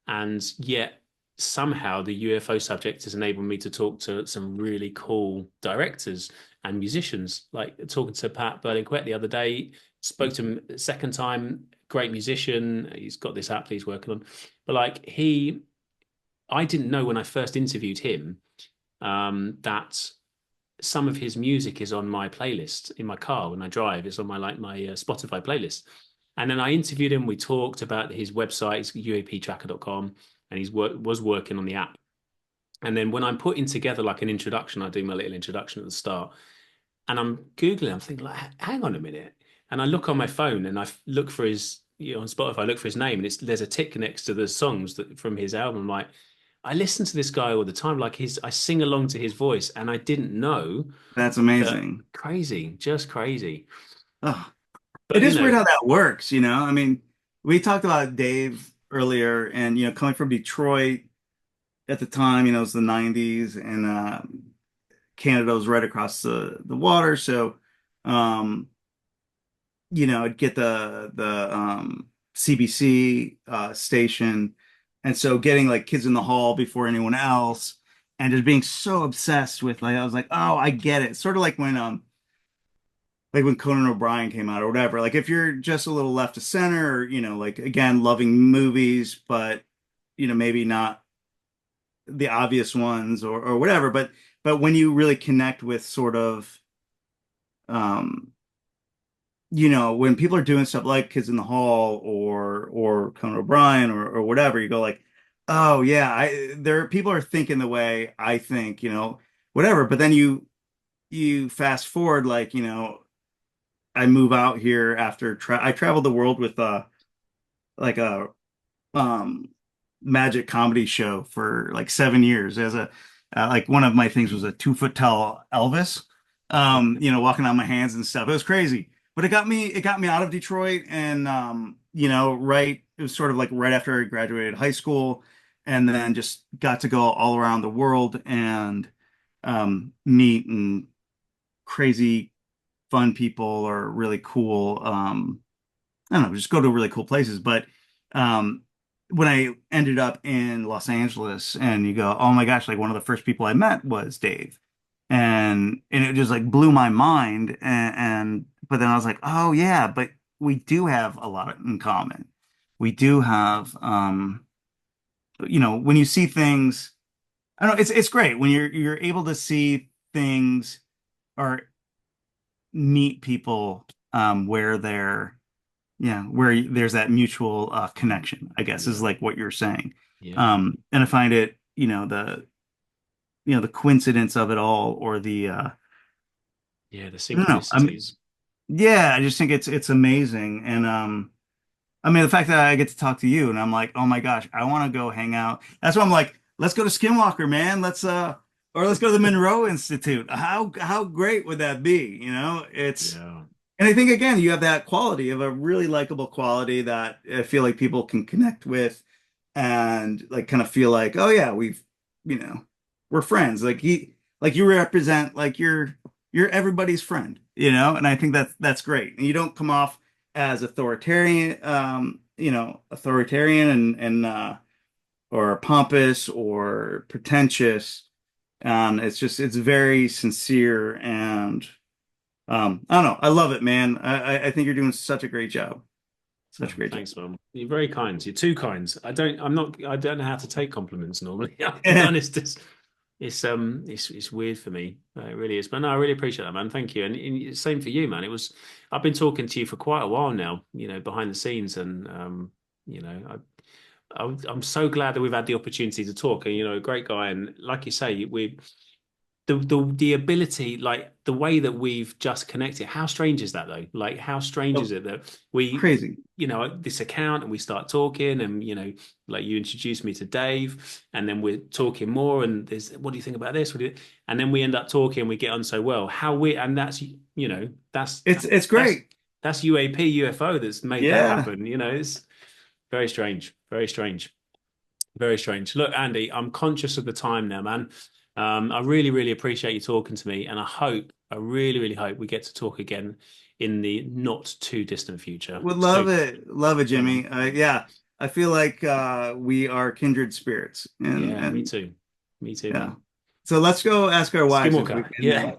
And yet, somehow, the UFO subject has enabled me to talk to some really cool directors and musicians. Like, talking to Pat Berlin-Quet the other day, spoke to him second time, great musician. He's got this app he's working on. But, like, I didn't know when I first interviewed him that some of his music is on my playlist in my car when I drive. It's on my Spotify playlist. And then I interviewed him. We talked about his website, it's uaptracker.com, and was working on the app. And then when I'm putting together like an introduction, I do my little introduction at the start, and I'm Googling, I'm thinking like, hang on a minute. And I look on my phone and I look for his, on Spotify, I look for his name, and there's a tick next to the songs from his album. I'm like, I listen to this guy all the time. Like I sing along to his voice, and I didn't know That's that. amazing. Crazy, just crazy. Oh, it But is weird how that works, you know? I mean, we talked about Dave earlier and coming from Detroit at the time, it was the 90s and Canada was right across the water, so um I'd get the CBC station, and so getting like Kids in the Hall before anyone else, and just being so obsessed with like I was like, oh, I get it. Sort of like when Conan O'Brien came out or whatever. Like if you're just a little left of center, or, like again loving movies, but maybe not the obvious ones or whatever, but when you really connect with sort of um when people are doing stuff like Kids in the Hall or Conan O'Brien or whatever, you go like, oh yeah, people are thinking the way I think, whatever. But then you fast forward like, I move out here after I traveled the world with like a um magic comedy show for like 7 years as a like one of my things was a 2 foot tall Elvis, walking on my hands and stuff. It was crazy, but it got me out of Detroit, and right, it was sort of like right after I graduated high school, and then just got to go all around the world and meet and crazy fun people or really cool I don't know, just go to really cool places. But um, when I ended up in Los Angeles, and you go, oh my gosh, like one of the first people I met was Dave, and it just like blew my mind. And but then I was like, oh yeah, but we do have a lot in common. We do have, when you see things, I don't know, it's great when you're able to see things or meet people where they're yeah, where there's that mutual connection, I guess, is yeah, like what you're saying. yeah, And I find it, the coincidence of it all, or the yeah, the I don't know. synchronicities. Yeah, I just think it's amazing. And I mean the fact that I get to talk to you and I'm like, oh my gosh, I want to go hang out. That's why I'm like, let's go to Skinwalker, man. Let's go to the Monroe Institute. How great would that be? It's Yeah, And I think again, you have that quality of a really likable quality that I feel like people can connect with and like kind of feel like, oh yeah, you know, we're friends. Like you represent like you're everybody's friend, and I think that's great. And you don't come off as authoritarian and or pompous or pretentious. It's very sincere and I don't know. I love it, man. I think you're doing such a great job. Such a great Thanks, job. man. You're very kind. You're too kind. I don't know how to take compliments normally. I'll be honest. It's weird for me. It really is. But no, I really appreciate that, man. Thank you. And same for you, man. I've been talking to you for quite a while now, behind the scenes. And, I'm so glad that we've had the opportunity to talk. And, a great guy. And like you say, the ability, like the way that we've just connected. How strange is that though? Like how strange Oh, is it that we, crazy. this account and we start talking and, like you introduced me to Dave and then we're talking more and what do you think about this? And then we end up talking, we get on so well. How we, and that's, It's great. that's UAP, UFO that's made that Yeah. happen. It's very strange, very strange, very strange. Look, Andy, I'm conscious of the time now, man. I really, really appreciate you talking to me, and I really, really hope we get to talk again in the not too distant future. Would So, love it, yeah, man. Jimmy. Yeah, I feel like we are kindred spirits, Yeah, me and too. Me too, yeah. man. So let's go ask our wives if we Skinwalker, can yeah.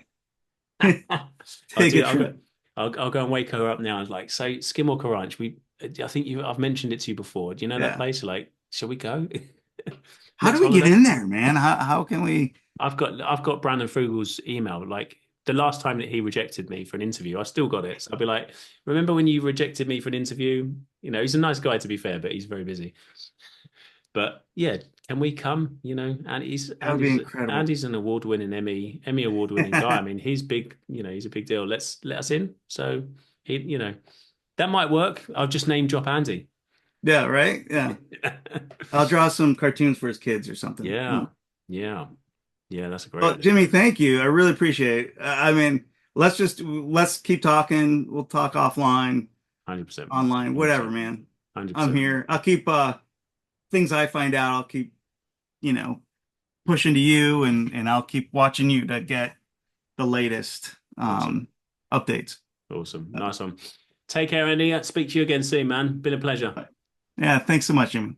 I'll take do. a trip. I'll go and wake her up now. And like, so Skinwalker Ranch. I think I've mentioned it to you before. Do you know that Yeah. place? Like, shall we go How do next we get holiday? in there, man? How can we? I've got Brandon Fugel's email. Like the last time that he rejected me for an interview, I still got it. So I'll be like, remember when you rejected me for an interview? He's a nice guy to be fair, but he's very busy. But yeah, can we come? And That would be incredible. Andy's an award-winning Emmy award-winning guy. I mean, he's big. He's a big deal. Let us in. So that might work. I'll just name drop Andy. Yeah, right. Yeah, I'll draw some cartoons for his kids or something. Yeah, yeah, yeah. That's a great Well, idea. Jimmy, thank you. I really appreciate it. I mean, let's keep talking. We'll talk offline, 100%, man. online, whatever, 100%. man. I'm 100%, man. here. I'll keep things I find out. I'll keep, you know, pushing to you, and I'll keep watching you to get the latest Awesome. updates. Awesome. Nice one. Take care, Andy. I'll speak to you again soon, man. Been a pleasure. Yeah, thanks so much, Jimmy.